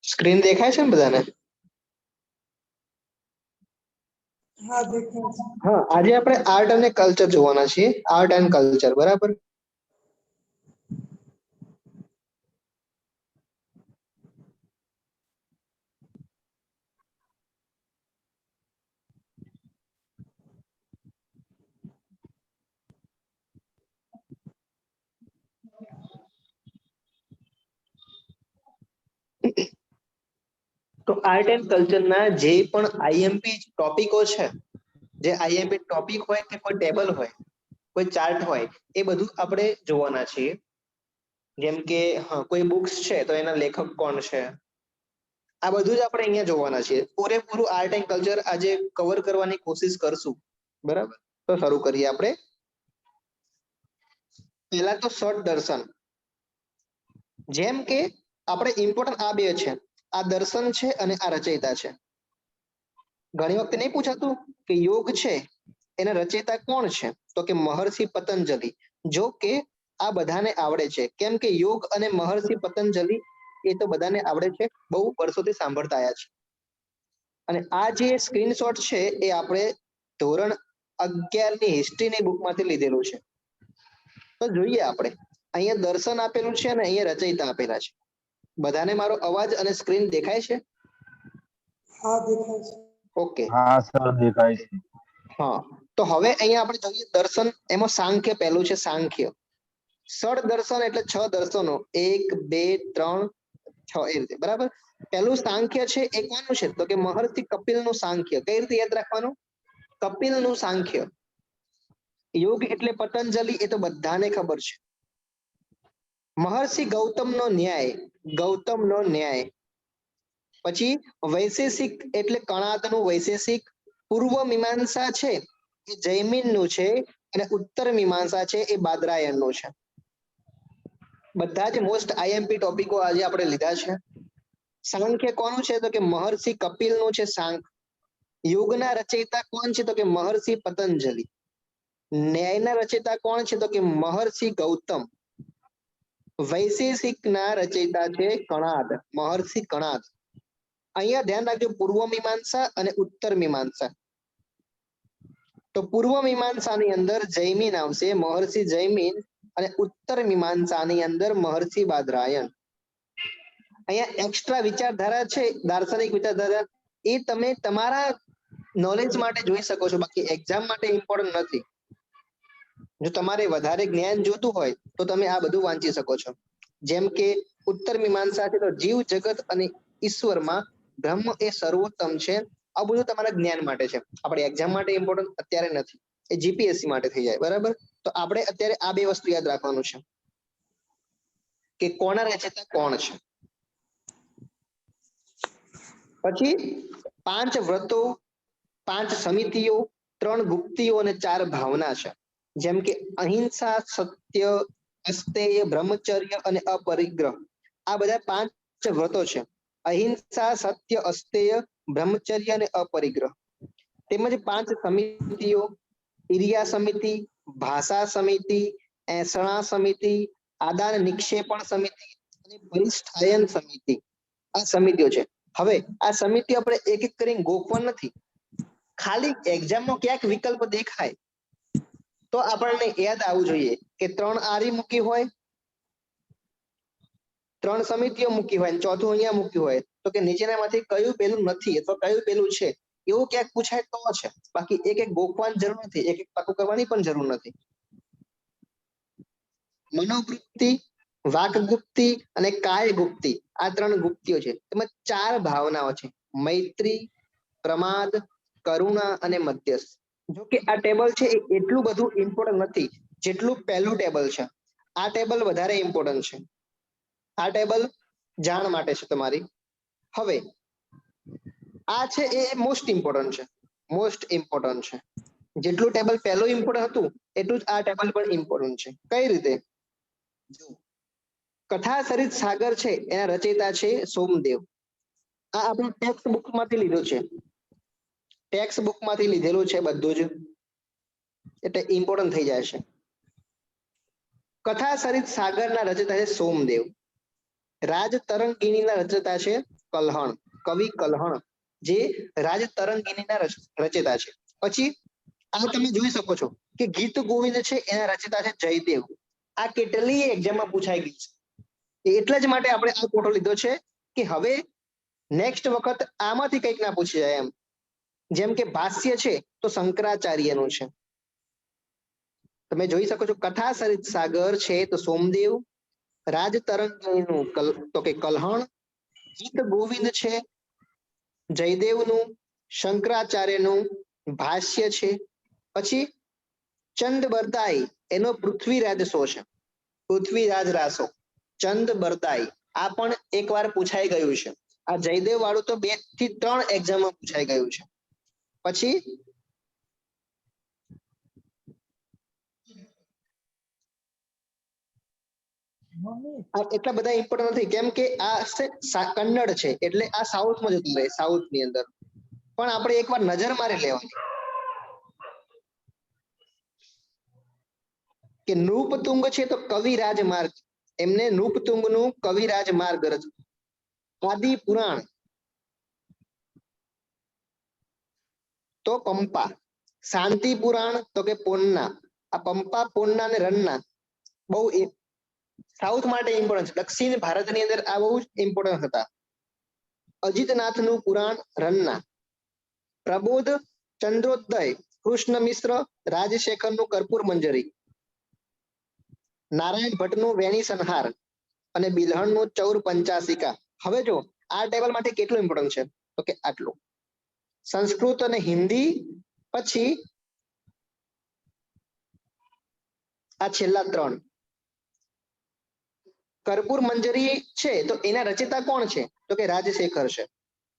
Screen દેખાય છે ને બધાને? હા દેખાય છે. હા, આજે આપણે આર્ટ અને કલ્ચર જોવાના છીએ. આર્ટ એન્ડ કલ્ચર, બરાબર? તો આર્ટ એન્ડ કલ્ચરના જે પણ આઈએમપી ટોપિકો છે, જે આઈએમપી ટોપિક હોય કે કોઈ ટેબલ હોય, કોઈ ચાર્ટ હોય, એ બધું આપણે જોવાના છીએ. જેમ કે કોઈ બુક્સ છે તો એના લેખક કોણ છે, આ બધું જ આપણે અહીંયા જોવાના છીએ. પૂરેપૂરું આર્ટ એન્ડ કલ્ચર આજે કવર કરવાની કોશિશ કરશું, બરાબર? તો શરૂ કરીએ આપણે. પહેલા તો સટ દર્શન. જેમ કે આપણે ઇમ્પોર્ટન્ટ આ બે છે, આ દર્શન છે અને આ રચયિતા છે. ઘણી વખતે નહીં પૂછાતું કે યોગ છે એના રચયિતા કોણ છે, તો કે મહર્ષિ પતંજલિ. જો કે આ બધાને આવડે છે, કેમ કે યોગ અને મહર્ષિ પતંજલિ એ તો બધાને આવડે છે, બહુ વર્ષોથી સાંભળતા આવ્યા છે. અને આ જે સ્ક્રીનશોટ છે એ આપણે ધોરણ 11 ની હિસ્ટ્રીની બુકમાંથી લીધેલું છે. તો જોઈએ આપણે, અહીંયા દર્શન આપેલું છે અને અહીંયા રચયિતા આપેલા છે. બધાને મારો અવાજ અને સ્ક્રીન દેખાય છે? હા દેખાય છે. ઓકે. હા સર દેખાય છે. હા, તો હવે અહીંયા આપણે જોઈએ દર્શન. એમાં સાંખ્ય પહેલું છે, સાંખ્ય. ષડ દર્શન એટલે 6 દર્શનો, 1 2 3 6, એ રીતે, બરાબર? પહેલું સાંખ્ય છે એ કોનું છે, તો કે મહર્ષિ કપિલનું સાંખ્ય. કઈ રીતે યાદ રાખવાનું? કપિલનું સાંખ્ય. યોગ એટલે પતંજલિ, એ તો બધાને ખબર છે. મહર્ષિ ગૌતમનો ન્યાય, ગૌતમનો ન્યાય. પછી વૈશેષિક એટલે કણાદનું વૈશેષિક. પૂર્વ મીમાંસા છે એ જૈમિનનું છે અને ઉત્તર મીમાંસા છે એ બાદરાયણનું છે. બધા જ મોસ્ટ આઈએમપી ટોપિકો આજે આપણે લીધા છે. સાંખ્ય કોનું છે, તો કે મહર્ષિ કપિલનું છે સાંખ્ય. યોગના રચયિતા કોણ છે, તો કે મહર્ષિ પતંજલિ. ન્યાયના રચયિતા કોણ છે, તો કે મહર્ષિ ગૌતમ. વૈશેષિકના રચયિતા છે કણાદ, મહર્ષિ કણાદ. અહીંયા ધ્યાન રાખજો, પૂર્વ મીમાંસા અને ઉત્તર મીમાંસા. તો પૂર્વ મીમાંસાની અંદર જૈમિન આવશે, મહર્ષિ જૈમિન. અને ઉત્તર મીમાંસાની અંદર મહર્ષિ બાદરાયણ. અહીંયા એક્સ્ટ્રા વિચારધારા છે, દાર્શનિક વિચારધારા, એ તમે તમારા નોલેજ માટે જોઈ શકો છો, બાકી એક્ઝામ માટે ઇમ્પોર્ટન્ટ નથી. જો તમારે વધારે જ્ઞાન જોતું હોય તો તમે આ બધું વાંચી શકો છો. જેમ કે ઉત્તર મીમાંસા છે તો જીવ જગત અને ઈશ્વરમાં બ્રહ્મ એ સર્વોત્તમ છે. આ બધું તમારા જ્ઞાન માટે છે, આપણે એક્ઝામ માટે ઇમ્પોર્ટન્ટ અત્યારે નથી, એ જીપીએસસી માટે થઈ જાય, બરાબર? તો આપણે અત્યારે આ બે વસ્તુ યાદ રાખવાનું છે કે કોના રચયિતા કોણ છે. પછી 5 વ્રતો, 5 સમિતિઓ, 3 ગુપ્તિઓ અને 4 ભાવના છે. જેમ કે અહિંસા, સત્ય, અસ્તેય, બ્રહ્મચર્ય અને અપરિગ્રહ. આ બધા 5 વ્રતો છે. અહિંસા, સત્ય, અસ્તેય, બ્રહ્મચર્ય અને અપરિગ્રહ. તેમજ 5 સમિતિઓ, ઇરિયા સમિતિ, ભાષા સમિતિ, એસણા સમિતિ, આદાન નિક્ષેપણ સમિતિ અને પરિષ્ઠાયન સમિતિ. આ સમિતિઓ છે. હવે આ સમિતિઓ આપણે એક એક કરીને ગોખવા નથી, ખાલી એક્ઝામમાં ક્યાંક વિકલ્પ દેખાય તો આપણને યાદ આવવું જોઈએ કે 3 આરી મૂકી હોય, 3 સમિતિઓ મૂકી હોય, ચોથું અહીંયા મૂક્યું હોય, તો કે નીચેનામાંથી કયું પેલું નથી અથવા કયું પેલું છે, એવું ક્યાંક પૂછાય તો છે. બાકી એક એક ગોખવાની જરૂર નથી, એક એક પાકું કરવાની પણ જરૂર નથી. મનોવૃત્તિ, વાકગુપ્તિ અને કાયગુપ્તિ, આ 3 ગુપ્તિઓ છે. એમાં 4 ભાવનાઓ છે, મૈત્રી, પ્રમાદ, કરુણા અને મધ્યસ્થ. જો કે આ ટેબલ છે એ એટલું બધું ઇમ્પોર્ટન્ટ નથી જેટલું પહેલું ટેબલ છે. આ ટેબલ વધારે ઇમ્પોર્ટન્ટ છે. આ ટેબલ જાણ માટે છે તમારી. હવે આ છે એ મોસ્ટ ઇમ્પોર્ટન્ટ છે, મોસ્ટ ઇમ્પોર્ટન્ટ છે. જેટલું ટેબલ પહેલું ઇમ્પોર્ટન્ટ હતું એટલું જ આ ટેબલ પણ ઇમ્પોર્ટન્ટ છે. કઈ રીતે? કથા સરિત સાગર છે એના રચયિતા છે સોમદેવ. આ આપણું ટેક્સ્ટ બુક માંથી લીધું છે, ટેક્સ્ટ બુક માંથી લીધેલું છે બધું જ, એટલે ઇમ્પોર્ટન્ટ થઈ જાય છે. કથા સરિત સાગરના રચયિતા છે સોમદેવ. રાજ તરંગિણીના રચયિતા છે કલ્હણ, કવિ કલ્હણ, જે રાજ તરંગિણીના રચયિતા છે. પછી આ તમે જોઈ શકો છો કે ગીત ગોવિંદ છે એના રચયિતા છે જયદેવ. આ કેટલી એક્ઝામમાં પૂછાઈ ગઈ છે, એટલે જ માટે આપણે આ ફોટો લીધો છે કે હવે નેક્સ્ટ વખત આમાંથી કંઈક ના પૂછી જાય એમ. જેમ કે ભાષ્ય છે તો શંકરાચાર્યનું છે. તમે જોઈ શકો છો કથા સરિત સાગર છે તો સોમદેવ, રાજ તરંગિણીનું તો કે કલ્હણ, ગીત ગોવિંદ છે જયદેવનું, શંકરાચાર્યનું ભાષ્ય છે. પછી ચંદ બરદાઈ એનો પૃથ્વીરાજ શો છે, પૃથ્વીરાજ રાસો, ચંદ બરદાઈ, આ પણ એકવાર પૂછાઈ ગયું છે. આ જયદેવ વાળું તો 2 થી 3 એક્ઝામમાં પૂછાઈ ગયું છે. પછી આ એટલા બધા ઇમ્પોર્ટન્ટ નથી કેમ કે આ કન્નડ છે, એટલે આ સાઉથમાં જતું રહે, સાઉથ ની અંદર. પણ આપણે એકવાર નજર મારી લેવાની કે નૃપતુંગ છે તો કવિરાજ માર્ગ, એમને નૃપતુંગનું કવિરાજ માર્ગ રચ્યું. આદિ પુરાણ તો પંપા, શાંતિ પુરાણ તો કે પોન્ના. આ પંપા, પોન્ના અને રન્ના બહુ સાઉથ માટે ઇમ્પોર્ટન્ટ છે, દક્ષિણ ભારતની અંદર આ બહુ ઇમ્પોર્ટન્ટ હતા. અજીતનાથનું પુરાણ રન્ના, પ્રબોધ, ચંદ્રોદય, કૃષ્ણ મિશ્ર, રાજશેખરનું કર્પૂર મંજરી, નારાયણ ભટ્ટનું વેણી સંહાર અને બિલ્હણનું ચૌર પંચાસિકા. હવે જો આ ટેબલ માટે કેટલું ઇમ્પોર્ટન્ટ છે તો કે આટલું. સંસ્કૃત અને હિન્દી, પછી આ છેલ્લા 3. કર્પૂર મંજરી છે તો એના રચયિતા કોણ છે તો કે રાજશેખર છે.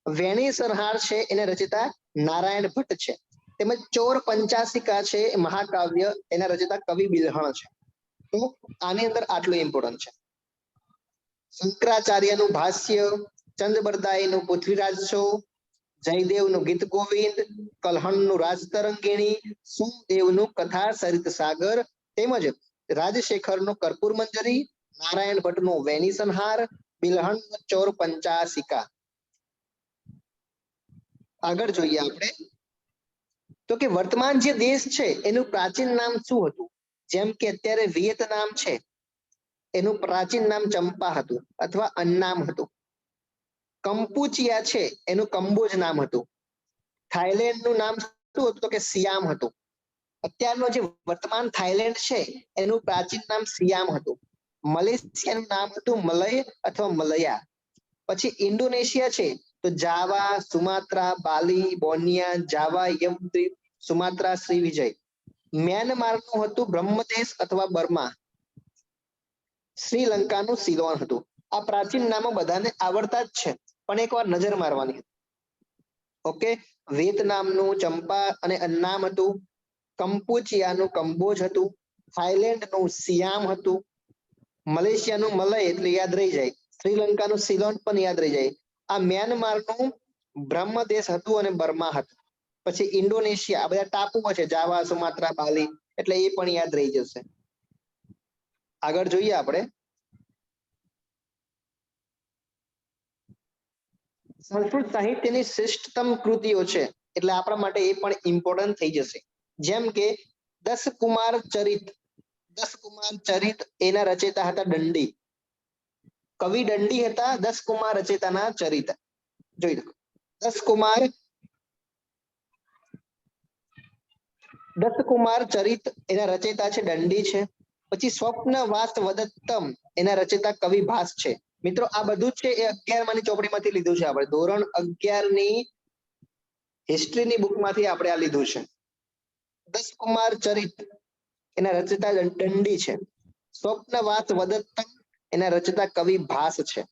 વેણી સંહાર છે એના રચયિતા નારાયણ ભટ્ટ છે. તેમજ ચોર પંચાસિકા છે મહાકાવ્ય, એના રચયિતા કવિ બિલ્હણ છે. તો આની અંદર આટલું ઇમ્પોર્ટન્ટ છે. શંકરાચાર્યનું ભાષ્ય, ચંદ બરદાઈનું પૃથ્વીરાજ શો, જયદેવનું ગીત ગોવિંદ, કલ્હણનું રાજ તરંગિણી, સોમદેવનું કથા સરિત સાગર, તેમજ રાજશેખરનું કર્પૂર મંજરી, નારાયણ ભટ્ટનું વેણી સંહાર, બિલ્હણનું ચોર પંચાસિકા. આગળ જોઈએ આપણે તો કે વર્તમાન જે દેશ છે એનું પ્રાચીન નામ શું હતું. જેમ કે અત્યારે વિયેતનામ છે એનું પ્રાચીન નામ ચંપા હતું અથવા અન્નામ હતું. કંપુચિયા છે એનું કંબોજ નામ હતું. થાઈલેન્ડનું નામ શું હતું તો કે સિયામ હતું. અત્યારનો જે વર્તમાન થાઈલેન્ડ છે એનું પ્રાચીન નામ સિયામ હતું. મલેશિયાનું નામ હતું મલય અથવા મલયા. પછી ઇન્ડોનેશિયા છે તો જાવા, સુમાત્રા, બાલી, બોર્નિયા, જાવા, યમદ્વીપ, સુમાત્રા, શ્રીવિજય. મ્યાનમારનું હતું બ્રહ્મદેશ અથવા બર્મા. શ્રીલંકાનું સિલોન હતું. આ પ્રાચીન નામો બધાને આવડતા જ છે, પણ એકવાર નજર મારવાની. ઓકે, વિયેતનામનું ચંપા અને અન્નામ હતું, કંપુચિયાનું કંબોજ હતું, થાઈલેન્ડનું સિયામ હતું, મલેશિયાનું મલય એટલે યાદ રહી જાય, શ્રીલંકાનું સિલોન પણ યાદ રહી જાય. આ મ્યાનમારનું બ્રહ્મદેશ હતું અને બર્મા હતું. પછી ઇન્ડોનેશિયા, આ બધા ટાપુઓ છે, જાવા, સુમાત્રા, બાલી, એટલે એ પણ યાદ રહી જશે. આગળ જોઈએ આપણે સંસ્કૃત સાહિત્યની શ્રેષ્ઠતમ કૃતિઓ છે, એટલે આપણા માટે એ પણ ઇમ્પોર્ટન્ટ થઈ જશે. જેમ કે 10 કુમાર ચરિત, 10 કુમાર ચરિત એના રચયિતા હતા દંડી, કવિ દંડી હતા. 10 કુમાર રચયિતાના ચરિત જોઈ લો. 10 કુમાર ચરિત એના રચયિતા છે દંડી છે. પછી સ્વપ્ન વાસ વદત્તમ એના રચયિતા કવિ ભાસ છે. મિત્રો આ બધું જ છે એ 11માની ચોપડીમાંથી લીધું છે. આપણે ધોરણ 11ની હિસ્ટ્રીની બુકમાંથી આપણે આ લીધું છે. 10 કુમાર ચરિત એના રચયિતા દંડી છે. સ્વપ્ન વાસ વદત્તમ એના રચયિતા કવિ ભાસ છે.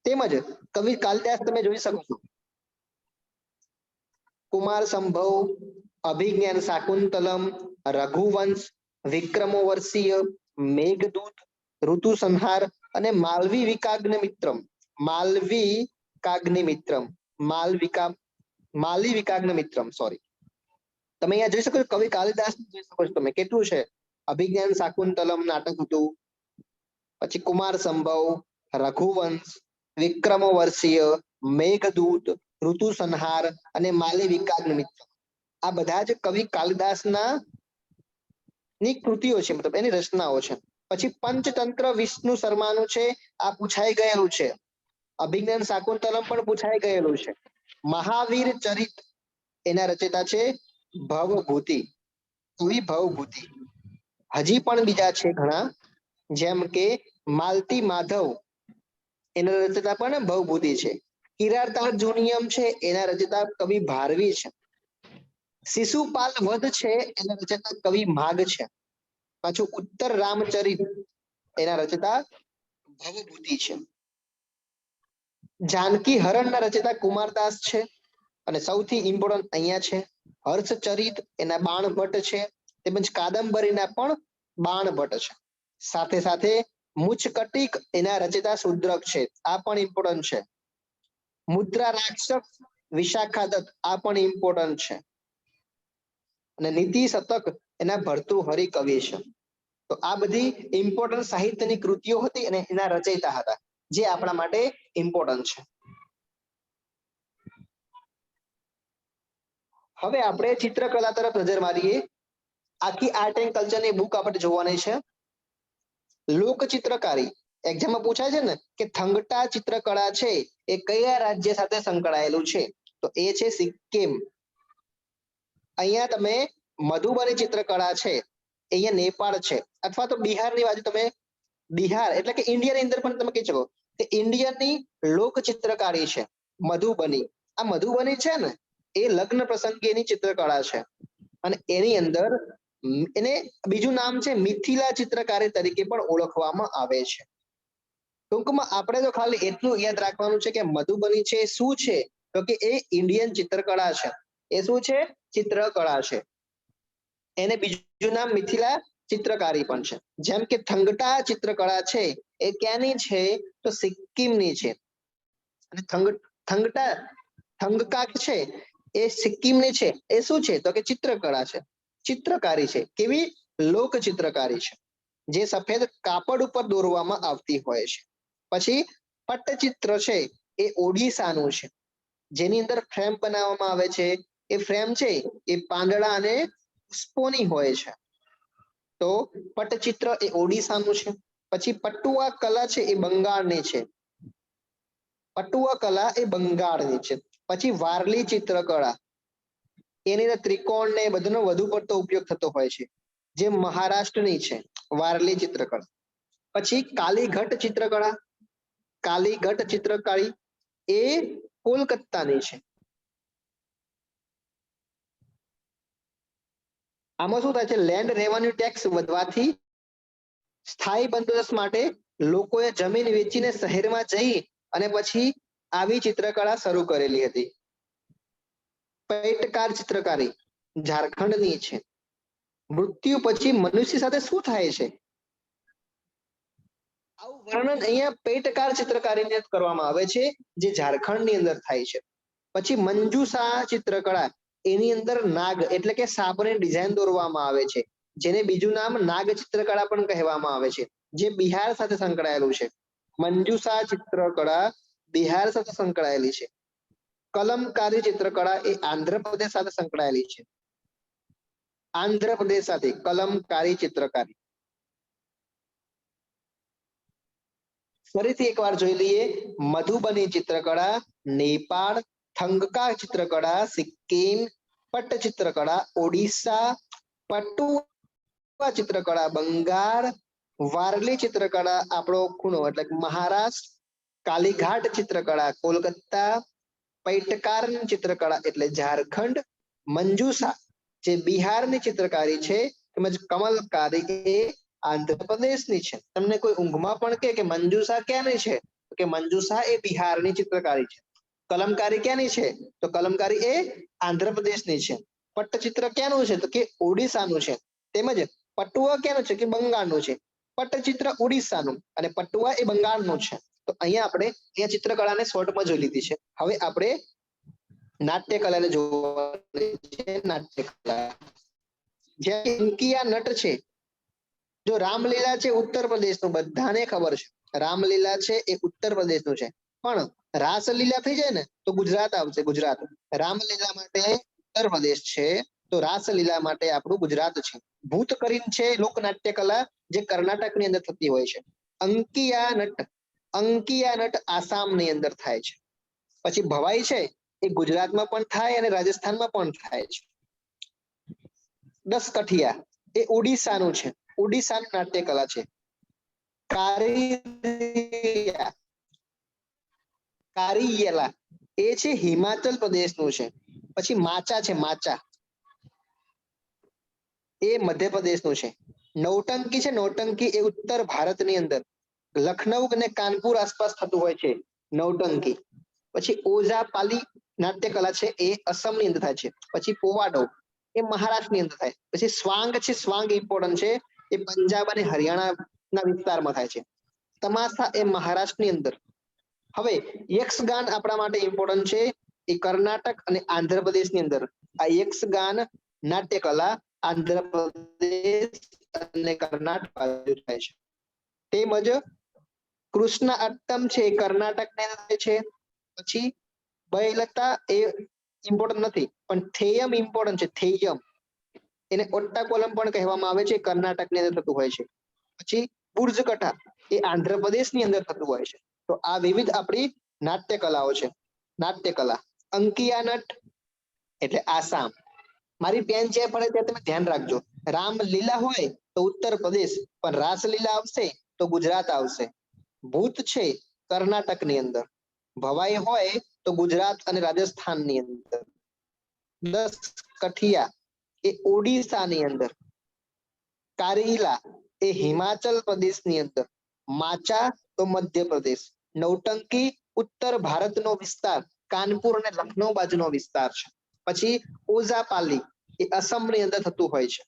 તેમજ કવિ કાલિદાસ તમે જોઈ શકો છો, કુમાર સંભવ, અભિજ્ઞાન શાકુંતલમ, રઘુવંશ, વિક્રમોર્વશીય, મેઘદૂત, ઋતુ સંહાર અને માલવી વિકાગ્ન મિત્રમ. માલવી વિકાગ્નિમિત્રમ માલવિકાગ્નિમિત્રમ સોરી. તમે અહીંયા જોઈ શકો છો કવિ કાલિદાસ જોઈ શકો છો તમે કેટલું છે. અભિજ્ઞાન શાકુંતલમ નાટક હતું, પછી કુમાર સંભવ, રઘુવંશ, વિક્રમો વર્ષીય, મેઘદૂત, ઋતુ સંહાર અને માલી વિકાગ્નિમિત્ર. આ બધા જ કવિ કાલિદાસના ની કૃતિઓ છે, મતલબ એની રચનાઓ છે. પછી પંચતંત્ર વિષ્ણુ શર્માનું છે, આ પૂછાઈ ગયેલું છે. અભિજ્ઞાન શાકુંતલમ પણ પૂછાઈ ગયેલું છે. મહાવીર ચરિત એના રચયિતા છે ભવભૂતિ, કવિ ભવભૂતિ. હજી પણ બીજા છે ઘણા, જેમ કે માલતી માધવ એના રચયિતા પણ ભવભૂતિ છે. કિરાતાર જુનિયમ છે એના રચયિતા કવિ ભારવી છે. શિશુપાલ વધ છે એના રચયિતા કવિ માઘ છે. પાછું ઉત્તર રામચરિત એના રચયિતા ભવભૂતિ છે. જાનકી હરણના રચયિતા કુમારદાસ છે. અને સૌથી ઇમ્પોર્ટન્ટ અહીંયા છે હર્ષચરિત એના બાણભટ્ટ છે, તેમજ કાદંબરીના પણ બાણભટ્ટ છે. સાથે સાથે મુચકટિક એના રચયિતા શુદ્રક છે, આ પણ ઇમ્પોર્ટન્ટ છે. મુદ્રા રાક્ષસ વિશાખા દત્ત, આ પણ ઇમ્પોર્ટન્ટ છે. અને નીતિ શતક એના ભર્તૃહરિ કવિ છે. તો આ બધી ઇમ્પોર્ટન્ટ સાહિત્યની કૃતિઓ હતી અને એના રચયિતા હતા, જે આપણા માટે ઇમ્પોર્ટન્ટ છે. હવે આપણે ચિત્રકલા તરફ નજર મારીએ. આખી આર્ટ એન્ડ કલ્ચરની બુક આપણે જોવાની છે. લોકચિત્રકારી એક્ઝામમાં પૂછાય છે ને કે થંગટા ચિત્રકળા છે એ કયા રાજ્ય સાથે સંકળાયેલું છે, તો એ છે સિક્કિમ. અહીંયા તમે મધુબની ચિત્રકળા છે એ અહીંયા નેપાળ છે, અથવા તો બિહારની બાજુ તમે બિહાર એટલે કે ઇન્ડિયાની અંદર પણ તમે કહી શકો કે ઇન્ડિયાની લોકચિત્રકારી છે મધુબની. આ મધુબની છે ને એ લગ્ન પ્રસંગેની ચિત્રકળા છે, અને એની અંદર એને બીજું નામ છે મિથિલા ચિત્રકારી તરીકે પણ ઓળખવામાં આવે છે. ટૂંકમાં આપણે તો ખાલી એટલું યાદ રાખવાનું છે કે મધુબની છે શું છે, તો કે એ ઇન્ડિયન ચિત્રકળા છે. એ શું છે? ચિત્રકળા છે. એને બીજું નામ મિથિલા ચિત્રકારી પણ છે. જેમ કે થંગટા ચિત્રકળા છે એ ક્યાંની છે, તો સિક્કિમની છે. અને થંગકા છે એ સિક્કિમની છે. એ શું છે, તો કે ચિત્રકળા છે, ચિત્રકારી છે. કેવી? લોક ચિત્રકારી છે, જે સફેદ કાપડ ઉપર દોરવામાં આવતી હોય છે. પછી પટ્ટચિત્ર છે એ ઓડિશાનું છે, જેની અંદર ફ્રેમ બનાવવામાં આવે છે. એ ફ્રેમ છે એ પાંદડા અને પુષ્પોની હોય છે. તો પટ્ટચિત્ર એ ઓડિશાનું છે. પછી પટુઆ કલા છે એ બંગાળની છે. પટુઆ કલા એ બંગાળની છે. પછી વારલી ચિત્રકળા, એની અંદર ત્રિકોણ ને બધુનો વધુ પડતો ઉપયોગ થતો હોય છે, જે મહારાષ્ટ્રની છે વારલી ચિત્રકળા. પછી કાલીઘટ ચિત્રકળા, કાલીઘટ ચિત્રકારી એ કોલકાતાની છે. આમાં શું થાય છે? લેન્ડ રેવન્યુ ટેક્સ વધવાથી સ્થાયી બંદોબસ્ત માટે લોકોએ જમીન વેચીને શહેરમાં જઈ અને પછી આવી ચિત્રકળા શરૂ કરેલી હતી. પેટકાર ચિત્રકારી ઝારખંડની છે. મૃત્યુ પછી મનુષ્ય સાથે શું થાય છે, આવું વર્ણન અહીંયા પેટકાર ચિત્રકારીને કરવામાં આવે છે, જે ઝારખંડની અંદર થાય છે. પછી મંજુષા ચિત્રકળા, એની અંદર નાગ એટલે કે સાપની ડિઝાઇન દોરવામાં આવે છે, જેને બીજું નામ નાગ ચિત્રકળા પણ કહેવામાં આવે છે, જે બિહાર સાથે સંકળાયેલું છે. મંજુષા ચિત્રકળા બિહાર સાથે સંકળાયેલી છે. કલમકારી ચિત્રકળા એ આંધ્રપ્રદેશ સાથે સંકળાયેલી છે. આંધ્રપ્રદેશ સાથે કલમકારી ચિત્રકારી. ફરીથી એકવાર જોઈ લઈએ. મધુબની ચિત્રકળા નેપાળ, થંગકા ચિત્રકળા સિક્કિમ, પટ્ટ ચિત્રકળા ઓડિશા, પટુઆ ચિત્રકળા બંગાળ, વારલી ચિત્રકળા આપણો ખૂણો એટલે મહારાષ્ટ્ર, કાલીઘાટ ચિત્રકળા કોલકાતા, પૈટકાર ચિત્રકળા એટલે ઝારખંડ, મંજુષા જે બિહારની ચિત્રકારી છે, તેમજ કમલકારી એ આંધ્રપ્રદેશની છે. તમને કોઈ ઊંઘમાં પણ કે મંજુષા ક્યાંની છે, કે મંજુષા એ બિહારની ચિત્રકારી છે. કલમકારી ક્યાંની છે, તો કલમકારી એ આંધ્રપ્રદેશની છે. પટ્ટચિત્ર ક્યાંનું છે, તો કે ઓડિશાનું છે. તેમજ પટુઆ ક્યાંનું છે, કે બંગાળનું છે. પટ્ટચિત્ર ઓડિશાનું અને પટુઆ એ બંગાળનું છે. તો અહીંયા આપણે અહીંયા ચિત્રકળાને શોર્ટમાં જોઈ લીધી છે. હવે આપણે નાટ્ય કલાને જોવાની છે. નાટ્ય કલા જે અંકિયા નટ છે, જો રામલીલા છે ઉત્તર પ્રદેશનું બધાને ખબર છે. રામલીલા છે એ ઉત્તર પ્રદેશનું છે, પણ રાસલીલા થઈ જાય ને તો ગુજરાત આવશે. ગુજરાત. રામલીલા માટે ઉત્તર પ્રદેશ છે, તો રાસલીલા માટે આપણું ગુજરાત છે. ભૂત કરીને છે લોકનાટ્ય કલા, જે કર્ણાટકની અંદર થતી હોય છે. અંકિયા નટ આસામની અંદર થાય છે. પછી ભવાઈ છે એ ગુજરાતમાં પણ થાય અને રાજસ્થાનમાં પણ થાય છે. 10 કઠિયા એ ઓડિશાનું છે. ઓડિશાનું નાટ્ય કલા છે. કારિયેલા એ છે હિમાચલ પ્રદેશનું છે. પછી માચા છે, માચા એ મધ્યપ્રદેશનું છે. નૌટંકી છે, નૌટંકી એ ઉત્તર ભારતની અંદર લખનઉ અને કાનપુર આસપાસ થતું હોય છે નૌટંકી. પછી ઓઝાપાલી નાટ્ય કલા છે એ અસમની અંદર થાય છે. પછી પોવાડો એ મહારાષ્ટ્રની અંદર થાય. પછી સ્વાંગ છે, સ્વાંગ ઇમ્પોર્ટન્ટ છે, એ પંજાબ અને હરિયાણાના વિસ્તારમાં થાય છે. તમાસા એ મહારાષ્ટ્રની અંદર. હવે યક્ષગાન આપણા માટે ઇમ્પોર્ટન્ટ છે, એ કર્ણાટક અને આંધ્રપ્રદેશની અંદર. આ યક્ષગાન નાટ્ય કલા આંધ્રપ્રદેશ અને કર્ણાટક બાજુ થાય છે. તેમજ કૃષ્ણ અટ્ટમ છે એ કર્ણાટકની અંદર છે. પછી બયલતા એ ઇમ્પોર્ટન્ટ નથી, પણ થેયમ ઇમ્પોર્ટન્ટ છે. થેયમ એને ઓટ્ટાકોલમ પણ કહેવામાં આવે છે, કર્ણાટકની અંદર થતું હોય છે. પછી બુર્જ કથા એ આંધ્રપ્રદેશની અંદર થતું હોય છે. તો આ વિવિધ આપણી નાટ્ય કલાઓ છે. નાટ્ય કલા અંકિયા નટ એટલે આસામ. મારી પેન જ્યાં પડે ત્યાં તમે ધ્યાન રાખજો. રામલીલા હોય તો ઉત્તર પ્રદેશ, પણ રાસલીલા આવશે તો ગુજરાત આવશે. ભૂત છે કર્ણાટકની અંદર, ભવાઈ હોય તો ગુજરાત અને રાજસ્થાનની અંદર. 10 કઠિયા એ ઓડિશાની અંદર. કારીલા એ હિમાચલ પ્રદેશની અંદર. માચા તો મધ્યપ્રદેશ. નૌટંકી ઉત્તર ભારતનો વિસ્તાર, કાનપુર અને લખનઉ બાજુનો વિસ્તાર છે. પછી ઓઝાપાલી એ અસમની અંદર થતું હોય છે.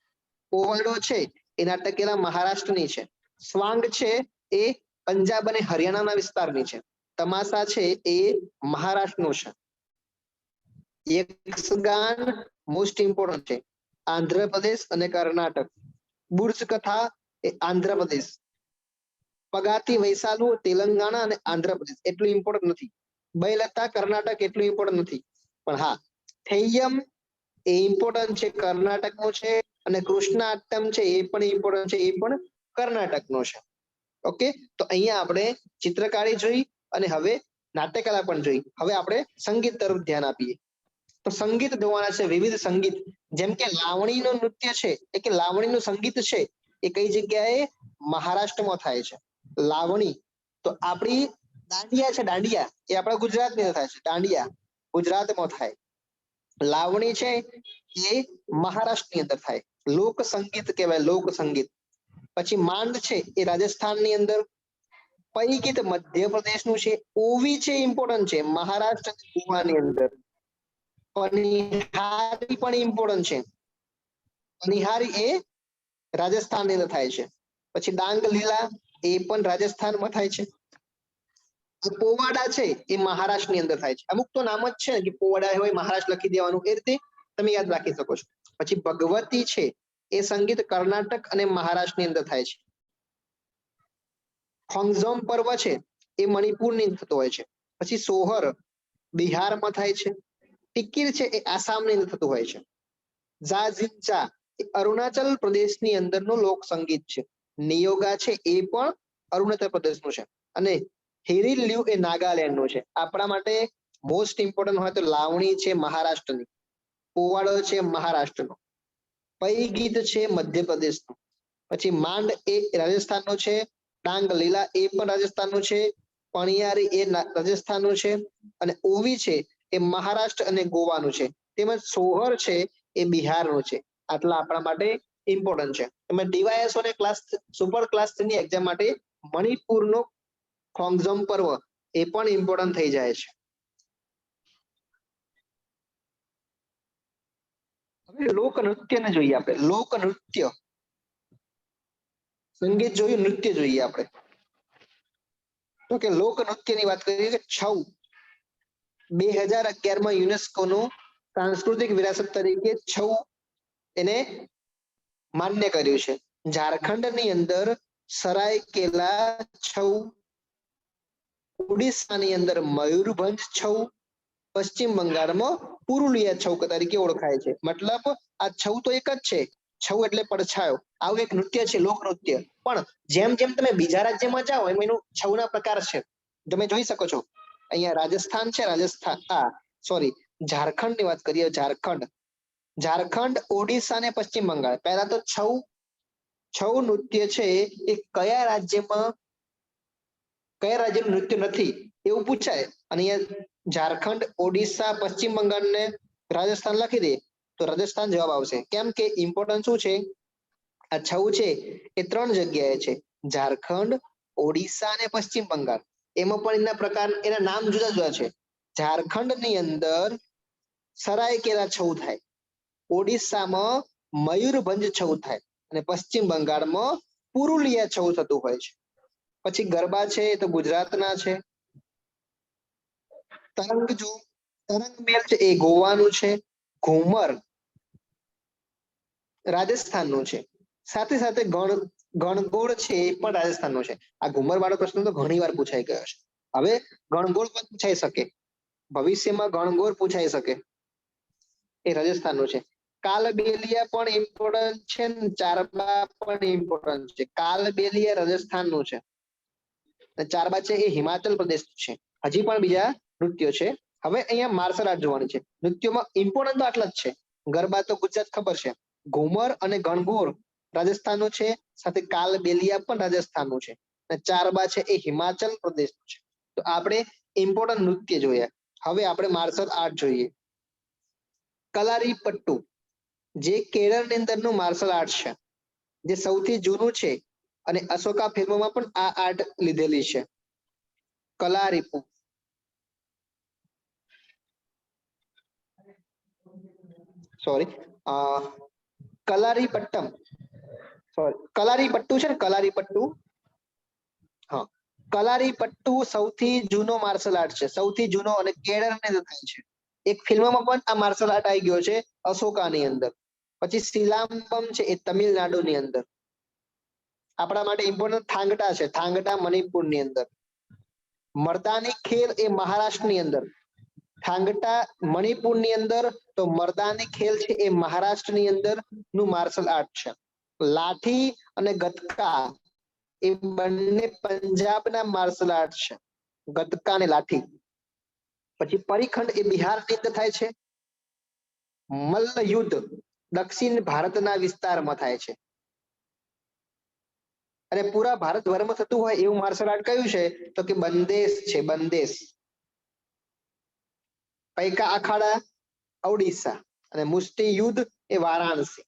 પોવાડો છે એ નાટ્યકલા મહારાષ્ટ્રની છે. સ્વાંગ છે એ પંજાબ અને હરિયાણાના વિસ્તારની છે. તમાસા છે એ મહારાષ્ટ્રનું છે. યક્ષગાન મોસ્ટ ઇમ્પોર્ટન્ટ છે, આંધ્રપ્રદેશ અને કર્ણાટક. બુર્જ કથા એ આંધ્રપ્રદેશ. પગાતી વૈશાલુ તેલંગાણા અને આંધ્રપ્રદેશ. એટલું ઇમ્પોર્ટન્ટ નથી. બયલતા કર્ણાટક એટલું ઇમ્પોર્ટન્ટ નથી, પણ હા થેયમ એ ઇમ્પોર્ટન્ટ છે, કર્ણાટકનું છે. અને કૃષ્ણ અટ્ટમ છે એ પણ ઇમ્પોર્ટન્ટ છે, એ પણ કર્ણાટકનો છે. ઓકે, તો અહીંયા આપણે ચિત્રકારી જોઈ અને હવે નાટ્યકલા પણ જોઈ. હવે આપણે સંગીત તરફ ધ્યાન આપીએ. તો સંગીત જોવાના છે, વિવિધ સંગીત. જેમ કે લાવણીનું નૃત્ય છે, એ કે લાવણીનું સંગીત છે એ કઈ જગ્યાએ મહારાષ્ટ્રમાં થાય છે. લાવણી તો આપણી દાંડિયા છે, દાંડિયા એ આપણા ગુજરાતની અંદર થાય છે. દાંડિયા ગુજરાતમાં થાય. લાવણી છે એ મહારાષ્ટ્રની અંદર થાય. લોક સંગીત કહેવાય, લોક સંગીત. પછી માંડ છે એ રાજસ્થાનની અંદર. પૈગીત મધ્યપ્રદેશનું છે. ઓવી છે ઇમ્પોર્ટન્ટ છે, મહારાષ્ટ્ર અને ગોવાની અંદર. પનિહારી પણ ઇમ્પોર્ટન્ટ છે. પનિહારી એ રાજસ્થાનની અંદર થાય છે. પછી ડાંગ લીલા એ પણ રાજસ્થાનમાં થાય છે. પોવાડા છે એ મહારાષ્ટ્રની અંદર થાય છે. અમુક તો નામ જ છે ને કે પોવાડા હોય મહારાષ્ટ્ર લખી દેવાનું, એ રીતે તમે યાદ રાખી શકો છો. પછી ભગવતી છે એ સંગીત કર્ણાટક અને મહારાષ્ટ્રની અંદર થાય છે. ખોંગઝોમ પર્વ છે એ મણિપુરની અંદર થતો હોય છે. પછી સોહર બિહારમાં થાય છે. ટિકિર છે એ આસામની અંદર થતું હોય છે. ઝાઝિંચા એ અરુણાચલ પ્રદેશની અંદરનું લોક સંગીત છે. નિયોગા છે એ પણ અરુણાચલ પ્રદેશનું છે. અને હિરીલ્યુ એ નાગાલેન્ડનું છે. આપણા માટે મોસ્ટ ઇમ્પોર્ટન્ટ હોય તો લાવણી છે મહારાષ્ટ્રની, પોવાડો છે મહારાષ્ટ્રનો, પૈ ગીત છે મધ્યપ્રદેશનું. પછી માંડ એ રાજસ્થાનનું છે. ડાંગ લીલા એ પણ રાજસ્થાનનું છે. પણિયારી એ રાજસ્થાનનું છે. અને ઓવી છે એ મહારાષ્ટ્ર અને ગોવાનું છે. તેમજ સોહર છે એ બિહારનું છે. આટલા આપણા માટે ઇમ્પોર્ટન્ટ છે. તમે ડીવાયએસઓ ને ક્લાસ સુપર ક્લાસ ની એક્ઝામ માટે મણિપુરનો ખોંગઝોમ પર્વ એ પણ ઇમ્પોર્ટન્ટ થઈ જાય છે. હવે લોક નૃત્યને જોઈએ આપણે. લોક નૃત્ય, સંગીત જોયું, નૃત્ય જોઈએ આપણે. તો કે લોક નૃત્યની વાત કરીએ કે છઉ 2011 યુનેસ્કોનું સાંસ્કૃતિક વિરાસત તરીકે છઉ એને માન્ય કર્યું છે. ઝારખંડની અંદર સરાયકેલા છઉ, ઓડિશાની અંદર મયુરભંજ છઉ, પશ્ચિમ બંગાળમાં પુરુલિયા છઉ તરીકે ઓળખાય છે. મતલબ આ છઉ તો એક જ છે. છઉ એટલે પડછાયો. આવું એક નૃત્ય છે, લોકનૃત્ય. પણ જેમ જેમ તમે બીજા રાજ્યમાં જાઓ એમ એનું છઉના પ્રકાર છે. તમે જોઈ શકો છો અહીંયા રાજસ્થાન છે, સોરી, ઝારખંડની વાત કરીએ. ઝારખંડ, ઓડિશા અને પશ્ચિમ બંગાળ. પહેલા તો છઉ નૃત્ય છે એ કયા રાજ્યનું નૃત્ય નથી એવું પૂછાય, અને અહીંયા ઝારખંડ, ઓડિશા, પશ્ચિમ બંગાળ ને રાજસ્થાન લખી દે તો રાજસ્થાન જવાબ આવશે. કેમ કે ઇમ્પોર્ટન્ટ શું છે, આ છઉ છે એ 3 જગ્યાએ છે. ઝારખંડ, ઓડિશા અને પશ્ચિમ બંગાળ. એમાં પણ એના પ્રકાર, એના નામ જુદા જુદા છે. ઝારખંડની અંદર સરાયકેલા છઉ થાય, ઓડિશામાં મયુરભંજ છઉ થાય અને પશ્ચિમ બંગાળમાં પુરુલિયા છઉ થતું હોય છે. પછી ગરબા છે તો ગુજરાતના છે. તરંગમેલ છે એ ગોવાનું છે. ઘુમર રાજસ્થાનનું છે. સાથે સાથે ગણગોળ છે એ પણ રાજસ્થાનનું છે. આ ઘુમર વાળો પ્રશ્ન તો ઘણી વાર પૂછાઈ ગયો છે. હવે ગણગોળ પણ પૂછાઈ શકે, ભવિષ્યમાં ગણગોળ પૂછાઈ શકે. એ રાજસ્થાનનું છે. કાલબેલિયા પણ ઇમ્પોર્ટન્ટ છે ને ચારબા પણ ઇમ્પોર્ટન્ટ છે. કાલબેલિયા રાજસ્થાનનું છે. ચારબા છે એ હિમાચલ પ્રદેશ છે. હજી પણ બીજા નૃત્યો છે. હવે અહીંયા માર્શલ આર્ટ જોવાની છે. નૃત્યોમાં ઇમ્પોર્ટન્ટ તો આટલા જ છે. ગરબા તો ગુજરાત ખબર છે. ઘુમર અને ગણગોર રાજસ્થાનનું છે. સાથે કાલબેલિયા પણ રાજસ્થાનનું છે. અને ચારબા છે એ હિમાચલ પ્રદેશનું છે. તો આપણે ઇમ્પોર્ટન્ટ નૃત્ય જોયા. હવે આપણે માર્શલ આર્ટ જોઈએ. કલારીપટ્ટુ જે કેરળની અંદરનું માર્શલ આર્ટ છે, જે સૌથી જૂનું છે અને અશોકા ફિલ્મોમાં પણ આ આર્ટ લીધેલી છે. કલારીપુ સોરી કલારીપટ્ટમ કલારીપટ્ટુ છે ને, કલારીપટ્ટુ. હા, કલારીપટ્ટુ સૌથી જૂનો માર્શલ આર્ટ છે, સૌથી જૂનો, અને કેરળને થાય છે. એક ફિલ્મમાં પણ આ માર્શલ આર્ટ આવી ગયો છે, અશોકાની અંદર. પછી સિલામ્બમ છે એ તમિલનાડુની અંદર. આપણા માટે ઇમ્પોર્ટન્ટ થાંગટા છે, થાંગટા મણિપુરની અંદર. મર્દાની ખેલ એ મહારાષ્ટ્રની અંદર. થાંગટા મણિપુરની અંદર, તો મર્દાની ખેલ છે એ મહારાષ્ટ્રની અંદર નું માર્શલ આર્ટ છે. લાઠી અને ગતકા એ બંને પંજાબના માર્શલ આર્ટ છે, ગતકા અને લાઠી. પછી પરિખંડ એ બિહારની અંદર થાય છે. મલ્લ યુદ્ધ દક્ષિણ ભારતના વિસ્તારમાં થાય છે. અને પૂરા ભારતભરમાં થતું હોય એવું માર્શલ આર્ટ કયું છે, તો કે બંદેશ છે, બંદેશ. પૈકા અખાડા ઓડિશા અને મુષ્ટિ યુદ્ધ એ વારાણસી.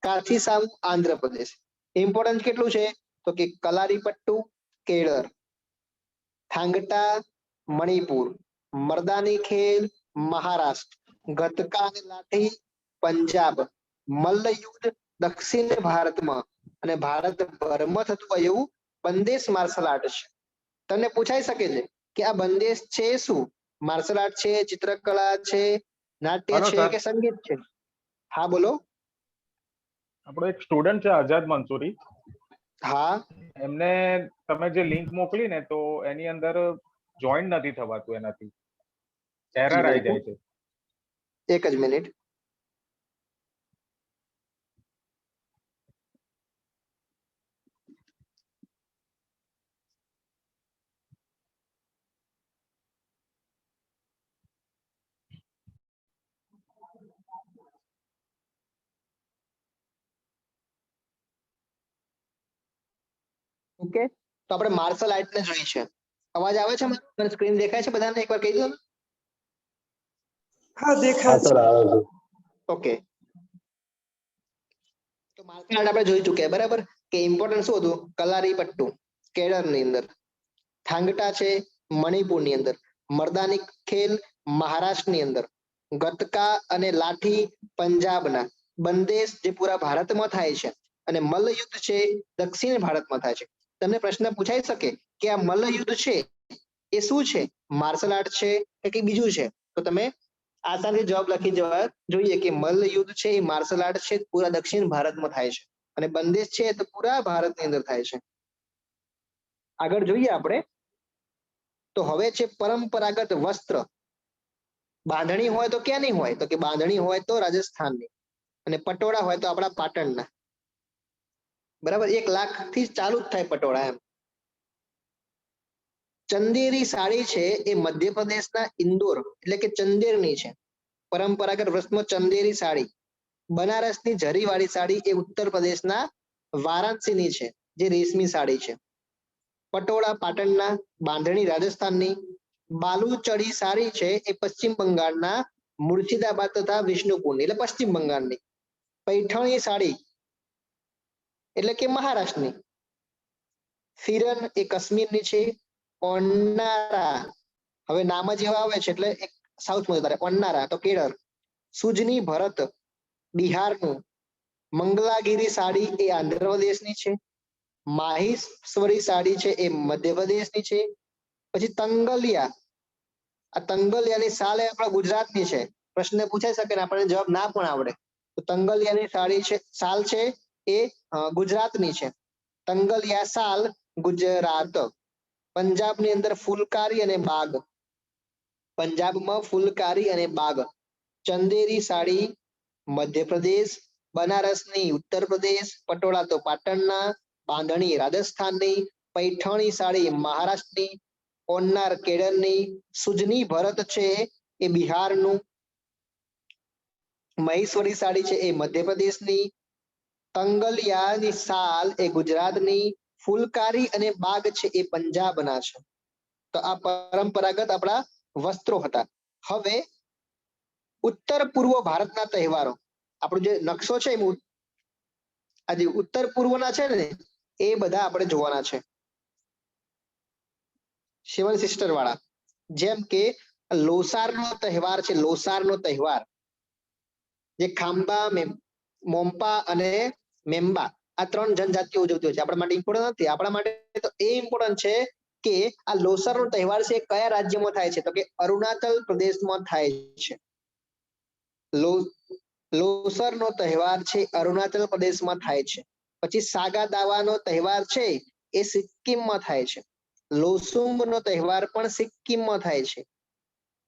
કાઠી સામ આંધ્રપ્રદેશ. ઇમ્પોર્ટન્સ કેટલું છે, તો કે કલારીપટ્ટુ કેરળ, થાંગટા મણિપુર, મર્દાની ખેલ મહારાષ્ટ્ર, ગતકા અને લાઠી પંજાબ, મલ્લયુદ્ધ દક્ષિણ ભારતમાં અને ભારતભરમાં થતું હોય એવું બંદેશ માર્શલ આર્ટ છે. તમને પૂછાઈ શકે છે કે આ બંદેશ છે શું? માર્શલ આર્ટ છે, ચિત્રકલા છે, નાટ્ય હલો છે સર, કે સંગીત છે? હા બોલો. આપણો એક સ્ટુડન્ટ છે આઝાદ મંસૂરી. હા, એમને તમે જે લિંક મોકલી ને, તો એની અંદર જોઈન નથી થવાતું, એનાથી એરર આવી જાય છે. એક જ મિનિટ. ઓકે, તો આપણે માર્શલ આર્ટ ને જોઈ છે. અવાજ આવે છે? મને સ્ક્રીન દેખાય છે બધાને? એકવાર કહી દો. हाँ देखा है। ઓકે, તો માર્શલ આર્ટ આપણે જોઈ ચૂક્યા, બરાબર? કે ઇમ્પોર્ટન્ટ શું હતું? કલારીપટ્ટુ કેરળની અંદર, થાંગટા છે મણિપુરની અંદર, મર્દાની ખેલ મહારાષ્ટ્રની અંદર, ગતકા અને લાઠી પંજાબના, બંદેશ જે પૂરા ભારતમાં થાય છે, અને મલ્લયુદ્ધ છે દક્ષિણ ભારતમાં થાય છે. તમને પ્રશ્ન પૂછાઈ શકે કે આ મલ્લયુદ્ધ છે એ શું છે? માર્શલ આર્ટ છે કે કંઈ બીજું છે? તો તમે આસાનીથી જવાબ લખી જવા જોઈએ કે મલ્લયુદ્ધ છે એ માર્શલ આર્ટ છે, પૂરા દક્ષિણ ભારતમાં થાય છે, અને બંદેજ છે તો પૂરા ભારતની અંદર થાય છે. આગળ જોઈએ આપણે તો હવે છે પરંપરાગત વસ્ત્ર. બાંધણી હોય તો ક્યાંની હોય? તો કે બાંધણી હોય તો રાજસ્થાનની, અને પટોળા હોય તો આપણા પાટણના. બરાબર, 1 લાખથી ચાલુ જ થાય પટોળા એમ. ચંદેરી સાડી છે એ મધ્યપ્રદેશના ઇન્દોર એટલે કે ચંદેરની છે. પરંપરાગત વસ્ત્રમાં ચંદેરી સાડી. બનારસની જરીવાળી સાડી એ ઉત્તર પ્રદેશના વારાણસીની છે, જે રેશમી સાડી છે. પટોળા પાટણના, બાંધણી રાજસ્થાનની. બાલુચડી સાડી છે એ પશ્ચિમ બંગાળના મુર્શિદાબાદ તથા વિષ્ણુપુરની એટલે પશ્ચિમ બંગાળની. પૈઠણી સાડી એટલે કે મહારાષ્ટ્રની. ફિરન એ કાશ્મીરની છે. ઓન્નારા, હવે નામ જ એવા આવે છે એટલે એક સાઉથમાં જતા રહે. ઓન્નારા તો કેરળ. સુજની ભરત બિહારનું. મંગલાગીરી સાડી એ આંધ્રપ્રદેશની છે. માહિશ્વરી સાડી છે એ મધ્યપ્રદેશની છે. પછી તંગલિયા, આ તંગલિયાની સાલ એ આપણા ગુજરાતની છે. પ્રશ્ન પૂછાઈ શકે ને આપણને જવાબ ના પણ આવડે. તો તંગલિયાની સાડી છે, સાલ છે એ ગુજરાતની છે. તંગલિયા સાલ ગુજરાત. પંજાબની અંદર ફુલકારી અને બાગ. પંજાબમાં ફુલકારી અને બાગ. ચંદેરી સાડી મધ્યપ્રદેશ. બનારસની ઉત્તર પ્રદેશ. પટોળા તો પાટણના. બાંધણી રાજસ્થાનની. પૈઠણી સાડી મહારાષ્ટ્રની. ઓન્નાર કેરળની. સુજની ભરત છે એ બિહારનું. મહેશ્વરી સાડી છે એ મધ્યપ્રદેશની. તંગલિયાની સાલ એ ગુજરાતની. ફુલકારી અને બાગ છે એ પંજાબના છે. તો આ પરંપરાગત આપણા વસ્ત્રો હતા. હવે ઉત્તર પૂર્વ ભારતના તહેવારો. આપણો જે નકશો છે આ જે ઉત્તર પૂર્વના છે ને એ બધા આપણે જોવાના છે. 7 સિસ્ટર વાળા. જેમ કે લોસારનો તહેવાર છે. લોસારનો તહેવાર જે ખાંબા, મોમ્પા અને મેમ્બા આ 3 જનજાતિઓ ઉજવતી હોય છે. આપણા માટે ઇમ્પોર્ટન્ટ નથી. આપણા માટે તો એ ઇમ્પોર્ટન્ટ છે કે આ લોસરનો તહેવાર છે કયા રાજ્યમાં થાય છે? તો કે અરુણાચલ પ્રદેશમાં થાય છે. લોસરનો તહેવાર છે અરુણાચલ પ્રદેશમાં થાય છે. પછી સાગા દાવાનો તહેવાર છે એ સિક્કિમમાં થાય છે. લોસુંગનો તહેવાર પણ સિક્કિમમાં થાય છે.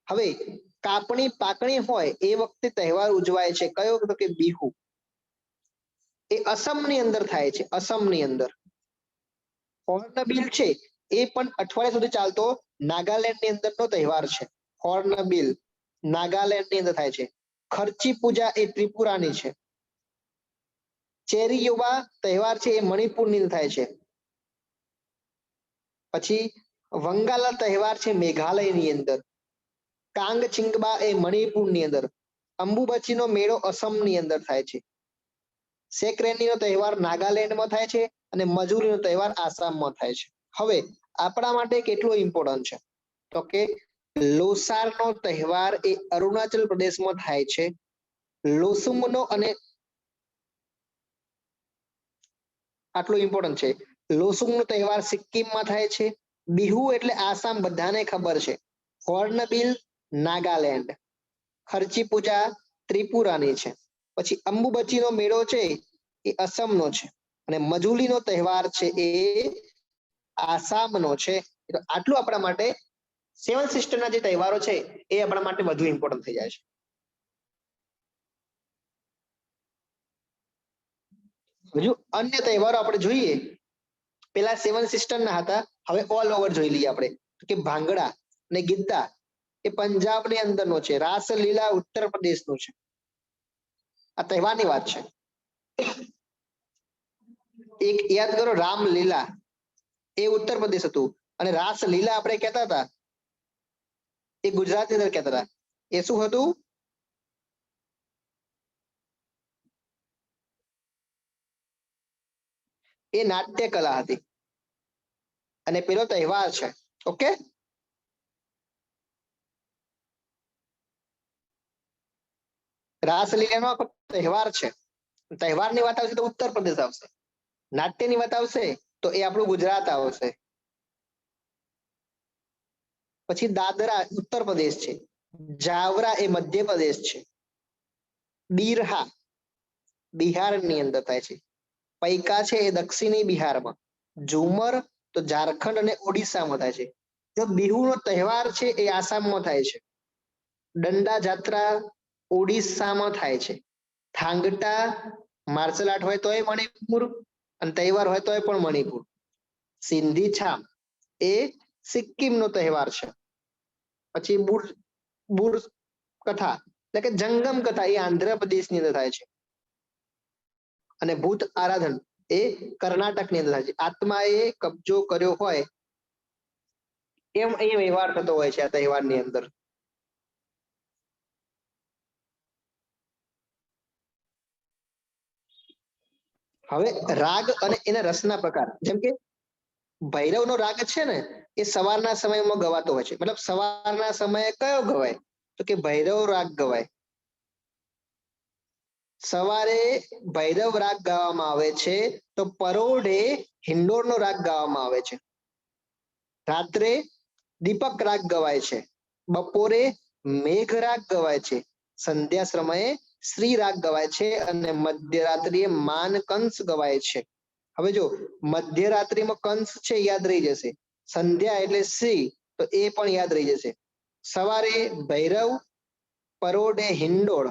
હવે કાપણી પાકણી હોય એ વખતે તહેવાર ઉજવાય છે. કયો? તો કે બિહુ. એ અસમની અંદર થાય છે. અસમની અંદર. હોર્નબિલ છે એ પણ અઠવાડિયા સુધી ચાલતો નાગાલેન્ડની અંદરનો તહેવાર છે. હોર્નબિલ નાગાલેન્ડની અંદર થાય છે. ખર્ચી પૂજા એ ત્રિપુરાની છે. ચેરીયોબા તહેવાર છે એ મણિપુરની અંદર થાય છે. પછી વંગાલા તહેવાર છે મેઘાલયની અંદર. કાંગચિંગબા એ મણિપુરની અંદર. અંબુબચીનો મેળો અસમની અંદર થાય છે. સેકરેનીનો તહેવાર નાગાલેન્ડમાં થાય છે અને મજૂરીનો તહેવાર આસામમાં થાય છે. હવે આપણા માટે કેટલો ઇમ્પોર્ટન્ટ છે? તો કે લોસારનો તહેવાર એ અરુણાચલ પ્રદેશમાં થાય છે. લોસુંગનો અને આટલું ઇમ્પોર્ટન્ટ છે. લોસુંગનો તહેવાર સિક્કિમમાં થાય છે. બિહુ એટલે આસામ બધાને ખબર છે. હોર્નબિલ નાગાલેન્ડ. ખર્ચી પૂજા ત્રિપુરાની છે. પછી અંબુબચીનો મેળો છે એ અસમનો છે. અને મજૂલીનો તહેવાર છે એ આસામનો છે. તો આટલું આપણા માટે 7 સિસ્ટરના જે તહેવારો છે એ આપણા માટે વધુ ઇમ્પોર્ટન્ટ થઈ જાય છે. હજુ અન્ય તહેવારો આપણે જોઈએ. પેલા 7 સિસ્ટરના હતા, હવે ઓલ ઓવર જોઈ લઈએ આપણે. કે ભાંગડા અને ગિદ્દા એ પંજાબની અંદરનો છે. રાસલીલા ઉત્તર પ્રદેશનું છે. આ તહેવારની વાત છે. એક યાદ કરો, રામલીલા એ ઉત્તર પ્રદેશ હતું, અને રાસલીલા આપણે કહેતા હતા એ ગુજરાતની અંદર કહેતા હતા. એ શું હતું? એ નાટ્ય કલા હતી. અને પેલો તહેવાર છે. ઓકે, રાસલીલાનો તહેવાર છે. તહેવારની વાત આવશે તો ઉત્તર પ્રદેશ આવશે. નાટ્યની વાત આવશે તો એ આપણું ગુજરાત આવશે. પછી દાદરા ઉત્તર પ્રદેશ છે, જાવરા એ મધ્ય પ્રદેશ છે, બિરહા બિહારની અંદર થાય છે, પૈકા છે એ દક્ષિણી બિહારમાં, ઝુમર તો ઝારખંડ અને ઓડિશામાં થાય છે. જો બિહુનો તહેવાર છે એ આસામમાં થાય છે, દંડા જાત્રા ઓડિશામાં થાય છે, થાંગટા માર્શલ આર્ટ હોય તોય મણિપુર અને તહેવાર હોય તોય પણ મણિપુર, સિંધી છામ એ સિક્કિમનો તહેવાર છે. પછી બુર કથા એટલે કે જંગમ કથા એ આંધ્રપ્રદેશની અંદર થાય છે, અને ભૂત આરાધન એ કર્ણાટકની અંદર થાય છે. આત્માએ કબજો કર્યો હોય એમ અહીંયા વ્યવહાર થતો હોય છે આ તહેવારની અંદર. હવે રાગ અને એના રસના પ્રકાર, જેમ કે ભૈરવનો રાગ છે ને એ સવારના સમયમાં ગવાતો હોય છે. મતલબ સવારના સમયે કયો ગવાય? તો કે ભૈરવ રાગ ગવાય. સવારે ભૈરવ રાગ ગાવામાં આવે છે, તો પરોઢે હિંડોળનો રાગ ગાવામાં આવે છે. રાત્રે દીપક રાગ ગવાય છે, બપોરે મેઘ રાગ ગવાય છે, સંધ્યા સમયે શ્રી રાગ ગવાય છે, અને મધ્યરાત્રિએ માનકંસ ગવાય છે. હવે જો મધ્યરાત્રિમાં કંસ છે યાદ રહી જશે, સંધ્યા એટલે શ્રી તો એ પણ યાદ રહી જશે. સવારે ભૈરવ, પરોઢે હિંડોળ,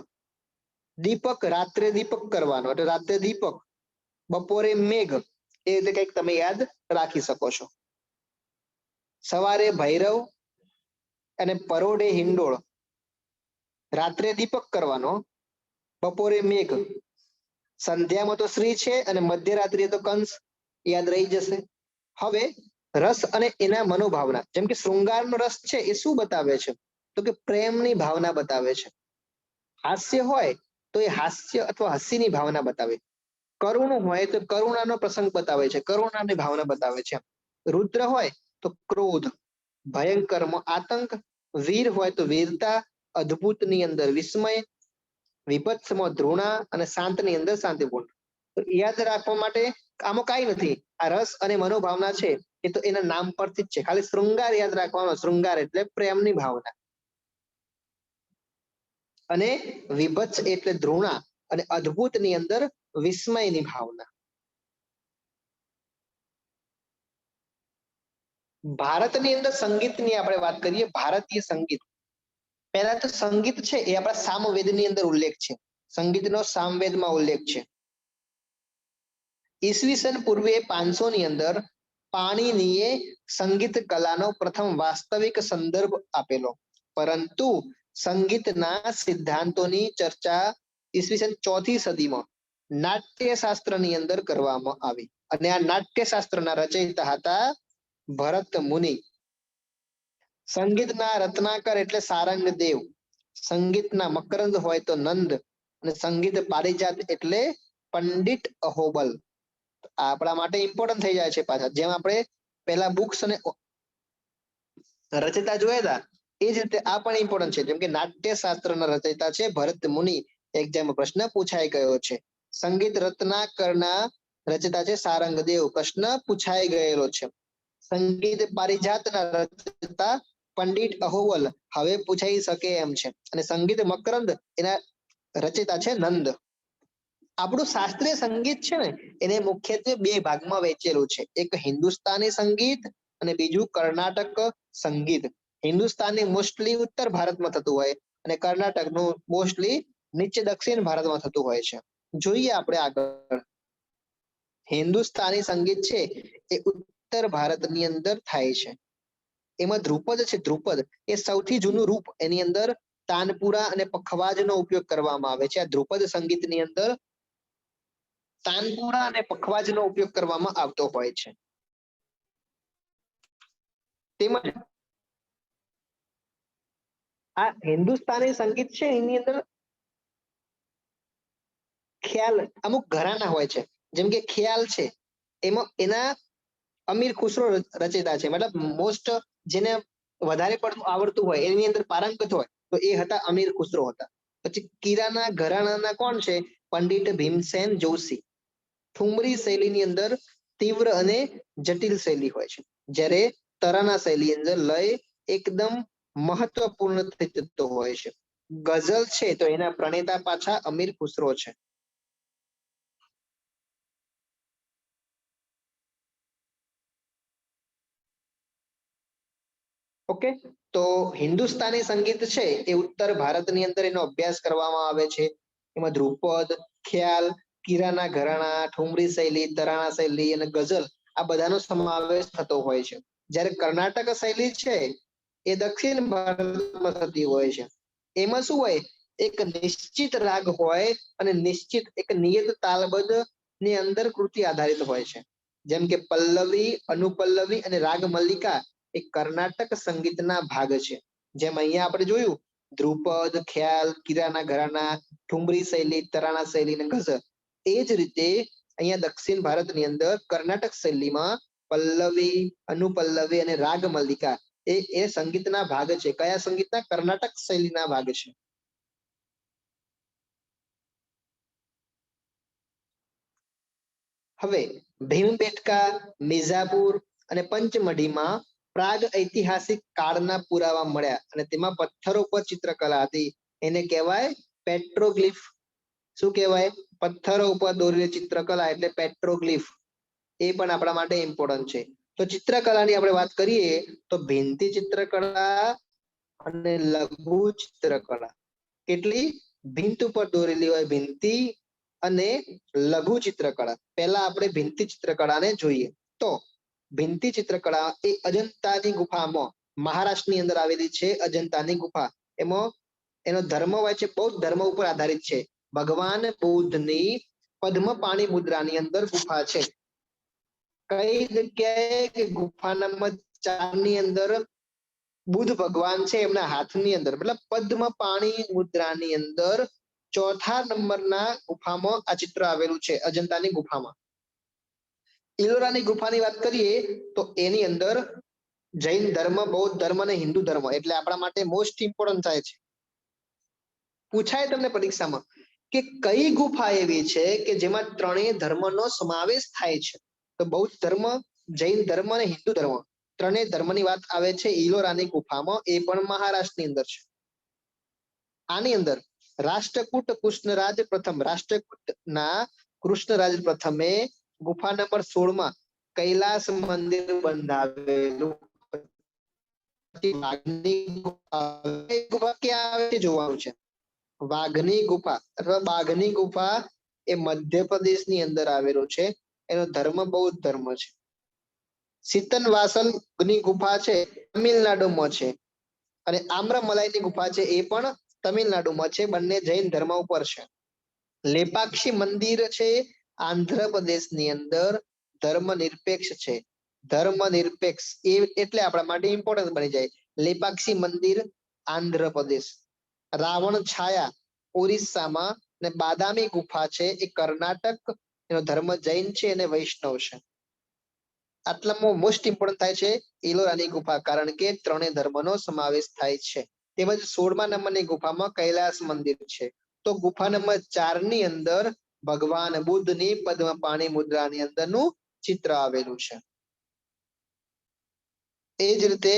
દીપક રાત્રે દીપક કરવાનો એટલે રાત્રે દીપક, બપોરે મેઘ એ રીતે કંઈક તમે યાદ રાખી શકો છો. સવારે ભૈરવ અને પરોઢે હિંડોળ, રાત્રે દીપક કરવાનો, બપોરે મેઘ, સંધ્યામાં તો શ્રી છે અને મધ્યરાત્રિએ તો કંસ યાદ રહી જશે. હવે રસ અને એના મનોભાવના, જેમ કે શૃંગારનો રસ છે એ શું બતાવે છે? તો કે પ્રેમની ભાવના બતાવે છે. હાસ્ય હોય તો એ હાસ્ય અથવા હસીની ભાવના બતાવે, કરુણ હોય તો કરુણાનો પ્રસંગ બતાવે છે, કરુણાની ભાવના બતાવે છે. રુદ્ર હોય તો ક્રોધ, ભયંકરમાં આતંક, વીર હોય તો વીરતા, અદ્ભુતની અંદર વિસ્મય, વિભત્સમાં ધૃણા અને શાંતની અંદર શાંતિપૂર્ણ. તો યાદ રાખવા માટે આમાં કાંઈ નથી, આ રસ અને મનોભાવના છે એ તો એના નામ પરથી જ છે. ખાલી શૃંગાર યાદ રાખવાનો, શૃંગાર એટલે પ્રેમની ભાવના, અને વિભત્સ એટલે ધૃણા, અને અદ્ભુતની અંદર વિસ્મયની ભાવના. ભારતની અંદર સંગીતની આપણે વાત કરીએ, ભારતીય સંગીત. પહેલા તો સંગીત છે એ આપણા સામવેદની અંદર ઉલ્લેખ છે, સંગીતનો સામવેદમાં ઉલ્લેખ છે. ઈસવીસન પૂર્વે 500 ની અંદર પાણીનીએ સંગીત કલાનો પ્રથમ વાસ્તવિક સંદર્ભ આપેલો, પરંતુ સંગીતના સિદ્ધાંતોની ચર્ચા ઈસવીસન 4th સદીમાં નાટ્યશાસ્ત્રની અંદર કરવામાં આવી, અને આ નાટ્યશાસ્ત્રના રચયિતા હતા ભરત મુનિ. સંગીતના રત્નાકર એટલે સારંગદેવ, સંગીતના મકરંદ હોય તો નંદ, અને સંગીત પારિજાત એટલે પંડિત અહોબલ. આપણા માટે ઇમ્પોર્ટન્ટ થઈ જાય છે પાછા, જેમ આપણે પહેલા બુક્સ અને રચયિતા જોયા હતા એ જ રીતે આ પણ ઇમ્પોર્ટન્ટ છે. જેમ કે નાટ્યશાસ્ત્રના રચયિતા છે ભરત મુનિ, એક્ઝામ પ્રશ્ન પૂછાઈ ગયો છે. સંગીત રત્નાકરના રચયિતા છે સારંગદેવ, પ્રશ્ન પૂછાઈ ગયેલો છે. સંગીત પારિજાતના રચયિતા પંડિત અહોવલ, હવે પૂછાઈ શકે એમ છે. અને સંગીત મકરંદ એના રચયિતા છે નંદ. આપણું શાસ્ત્રીય સંગીત છે ને એને મુખ્યત્વે બે ભાગમાં વહેંચેલું છે, એક હિન્દુસ્તાની સંગીત અને બીજું કર્ણાટક સંગીત. હિન્દુસ્તાની મોસ્ટલી ઉત્તર ભારતમાં થતું હોય, અને કર્ણાટકનું મોસ્ટલી નીચે દક્ષિણ ભારતમાં થતું હોય છે. જોઈએ આપણે આગળ. હિન્દુસ્તાની સંગીત છે એ ઉત્તર ભારતની અંદર થાય છે. એમાં ધ્રુપદ છે, ધ્રુપદ એ સૌથી જૂનું રૂપ, એની અંદર તાનપુરા અને પખવાજનો ઉપયોગ કરવામાં આવે છે. આ ધ્રુપદ સંગીતની અંદર તાનપુરા અને પખવાજનો ઉપયોગ કરવામાં આવતો હોય છે. તેમજ આ હિન્દુસ્તાની સંગીત છે એની અંદર ખ્યાલ અમુક ઘરાના હોય છે, જેમ કે ખ્યાલ છે એમાં એના અમીર ખુસરો રચયિતા છે, મતલબ મોસ્ટ જેને વધારે પડતું આવડતું હોય, એની અંદર પારંગત હોય તો એ હતા અમીર ખુસરો હતા. પછી કિરાના ઘરાનાના કોણ છે? પંડિત ભીમસેન જોશી. ઠુમરી શૈલીની અંદર તીવ્ર અને જટિલ શૈલી હોય છે, જ્યારે તરાના શૈલી અંદર લય, એકદમ મહત્વપૂર્ણ થઈ જતો હોય છે. ગઝલ છે તો એના પ્રણેતા પાછા અમીર ખુસરો છે. ઓકે, તો હિન્દુસ્તાની સંગીત છે એ ઉત્તર ભારતની અંદર એનો અભ્યાસ કરવામાં આવે છે. એમાં ધ્રુપદ, ખ્યાલ, કિરાના ઘરાણા, ઠુમરી શૈલી, તરાણા શૈલી અને ગઝલ આ બધાનો સમાવેશ થતો હોય છે. જ્યારે કર્ણાટક શૈલી છે એ દક્ષિણ ભારતમાં થતી હોય છે. એમાં શું હોય, એક નિશ્ચિત રાગ હોય અને નિશ્ચિત એક નિયત તાલબદ્ધ ની અંદર કૃતિ આધારિત હોય છે. જેમ કે પલ્લવી, અનુપલ્લવી અને રાગ મલ્લિકા એ કર્ણાટક સંગીતના ભાગ છે. જેમ અહીંયા આપણે જોયું ધ્રુપદ, ખ્યાલ, કિરાના ઘરાના, ઠુમરી શૈલી, તરાણા શૈલી અને ગઝલ. એ જ રીતે અહીંયા દક્ષિણ ભારતની અંદર કર્ણાટક શૈલીમાં પલ્લવી, અનુપલ્લવી અને રાગ મલ્લિકા એ સંગીતના ભાગ છે. કયા સંગીતના? કર્ણાટક શૈલીના ભાગ છે. હવે ભીમબેટકા, મિર્ઝાપુર અને પંચમઢીમાં પ્રાગ ઐતિહાસિક કાળના પુરાવા મળ્યા અને તેમાં પથ્થરો પર ચિત્રકલા હતી. એને કહેવાય પેટ્રોગ્લિફ. શું કહેવાય? પથ્થરો ઉપર દોરેલી ચિત્રકલા એટલે પેટ્રોગ્લિફ. એ પણ આપણા માટે ઇમ્પોર્ટન્ટ છે. તો ચિત્રકલાની આપણે વાત કરીએ તો ભિંતી ચિત્રકળા અને લઘુ ચિત્રકળા. કેટલી? ભિંત ઉપર દોરેલી હોય ભિંતી અને લઘુ ચિત્રકળા. પહેલા આપણે ભિંતી ચિત્રકળાને જોઈએ. તો ભિંતી ચિત્રકળા એ અજંતાની ગુફામાં મહારાષ્ટ્રની અંદર આવેલી છે. અજંતાની ગુફા એમાં એનો ધર્મ હોય છે બૌદ્ધ ધર્મ ઉપર આધારિત છે. ભગવાન બુદ્ધની પદ્મપાણી મુદ્રાની અંદર ગુફા છે. કઈ જગ્યાએ? કે ગુફા નંબર 4 ની અંદર બુદ્ધ ભગવાન છે એમના હાથની અંદર મતલબ પદ્મપાણી મુદ્રાની અંદર 4થા નંબરના ગુફામાં આ ચિત્ર આવેલું છે. અજંતાની ગુફામાં. ઇલોરાની ગુફાની વાત કરીએ તો એની અંદર જૈન ધર્મ, બૌદ્ધ ધર્મ અને હિન્દુ ધર્મ એટલે આપણા માટે મોસ્ટ ઇમ્પોર્ટન્ટ થાય છે. પૂછાય તમને પરીક્ષામાં કે કઈ ગુફા એવી છે કે જેમાં ત્રણેય ધર્મનો સમાવેશ થાય છે? તો બૌદ્ધ ધર્મ, જૈન ધર્મ અને હિન્દુ ધર્મ ત્રણેય ધર્મની વાત આવે છે ઇલોરાની ગુફામાં. એ પણ મહારાષ્ટ્રની અંદર છે. આની અંદર રાષ્ટ્રકૂટ કૃષ્ણરાજ પ્રથમ, રાષ્ટ્રકૂટના કૃષ્ણરાજ પ્રથમે ગુફા નંબર 16 કૈલાસ મંદિર બંધાવેલું. વાઘની ગુફા ક્યાં આવે છે જોવાનું છે. વાઘની ગુફા અથવા બાઘની ગુફા એ મધ્યપ્રદેશની અંદર આવેલું છે. એનો ધર્મ બૌદ્ધ ધર્મ છે. સીતન વાસલની ગુફા છે તમિલનાડુમાં છે અને આમ્રમલાઈની ગુફા છે એ પણ તમિલનાડુમાં છે. બંને જૈન ધર્મ ઉપર છે. લેપાક્ષી મંદિર છે આંધ્રપ્રદેશની અંદર ધર્મ નિરપેક્ષ છે. ધર્મ નિરપેક્ષ એટલે આપણા માટે ઇમ્પોર્ટન્ટ બની જાય. લેપાક્ષી મંદિર આંધ્રપ્રદેશ. રાવણ છાયા ઓરિસ્સામાં અને બાદામી ગુફા છે એ કર્ણાટક. એનો ધર્મ જૈન છે અને વૈષ્ણવ છે. આટલામાં મોસ્ટ ઇમ્પોર્ટન્ટ થાય છે ઇલોરાની ગુફા કારણ કે ત્રણેય ધર્મનો સમાવેશ થાય છે. તેમજ 16મા નંબરની ગુફામાં કૈલાસ મંદિર છે. તો ગુફા નંબર 4 ની અંદર ભગવાન બુદ્ધની પદ્મપાણી મુદ્રાની અંદરનું ચિત્ર આવેલું છે. એ જ રીતે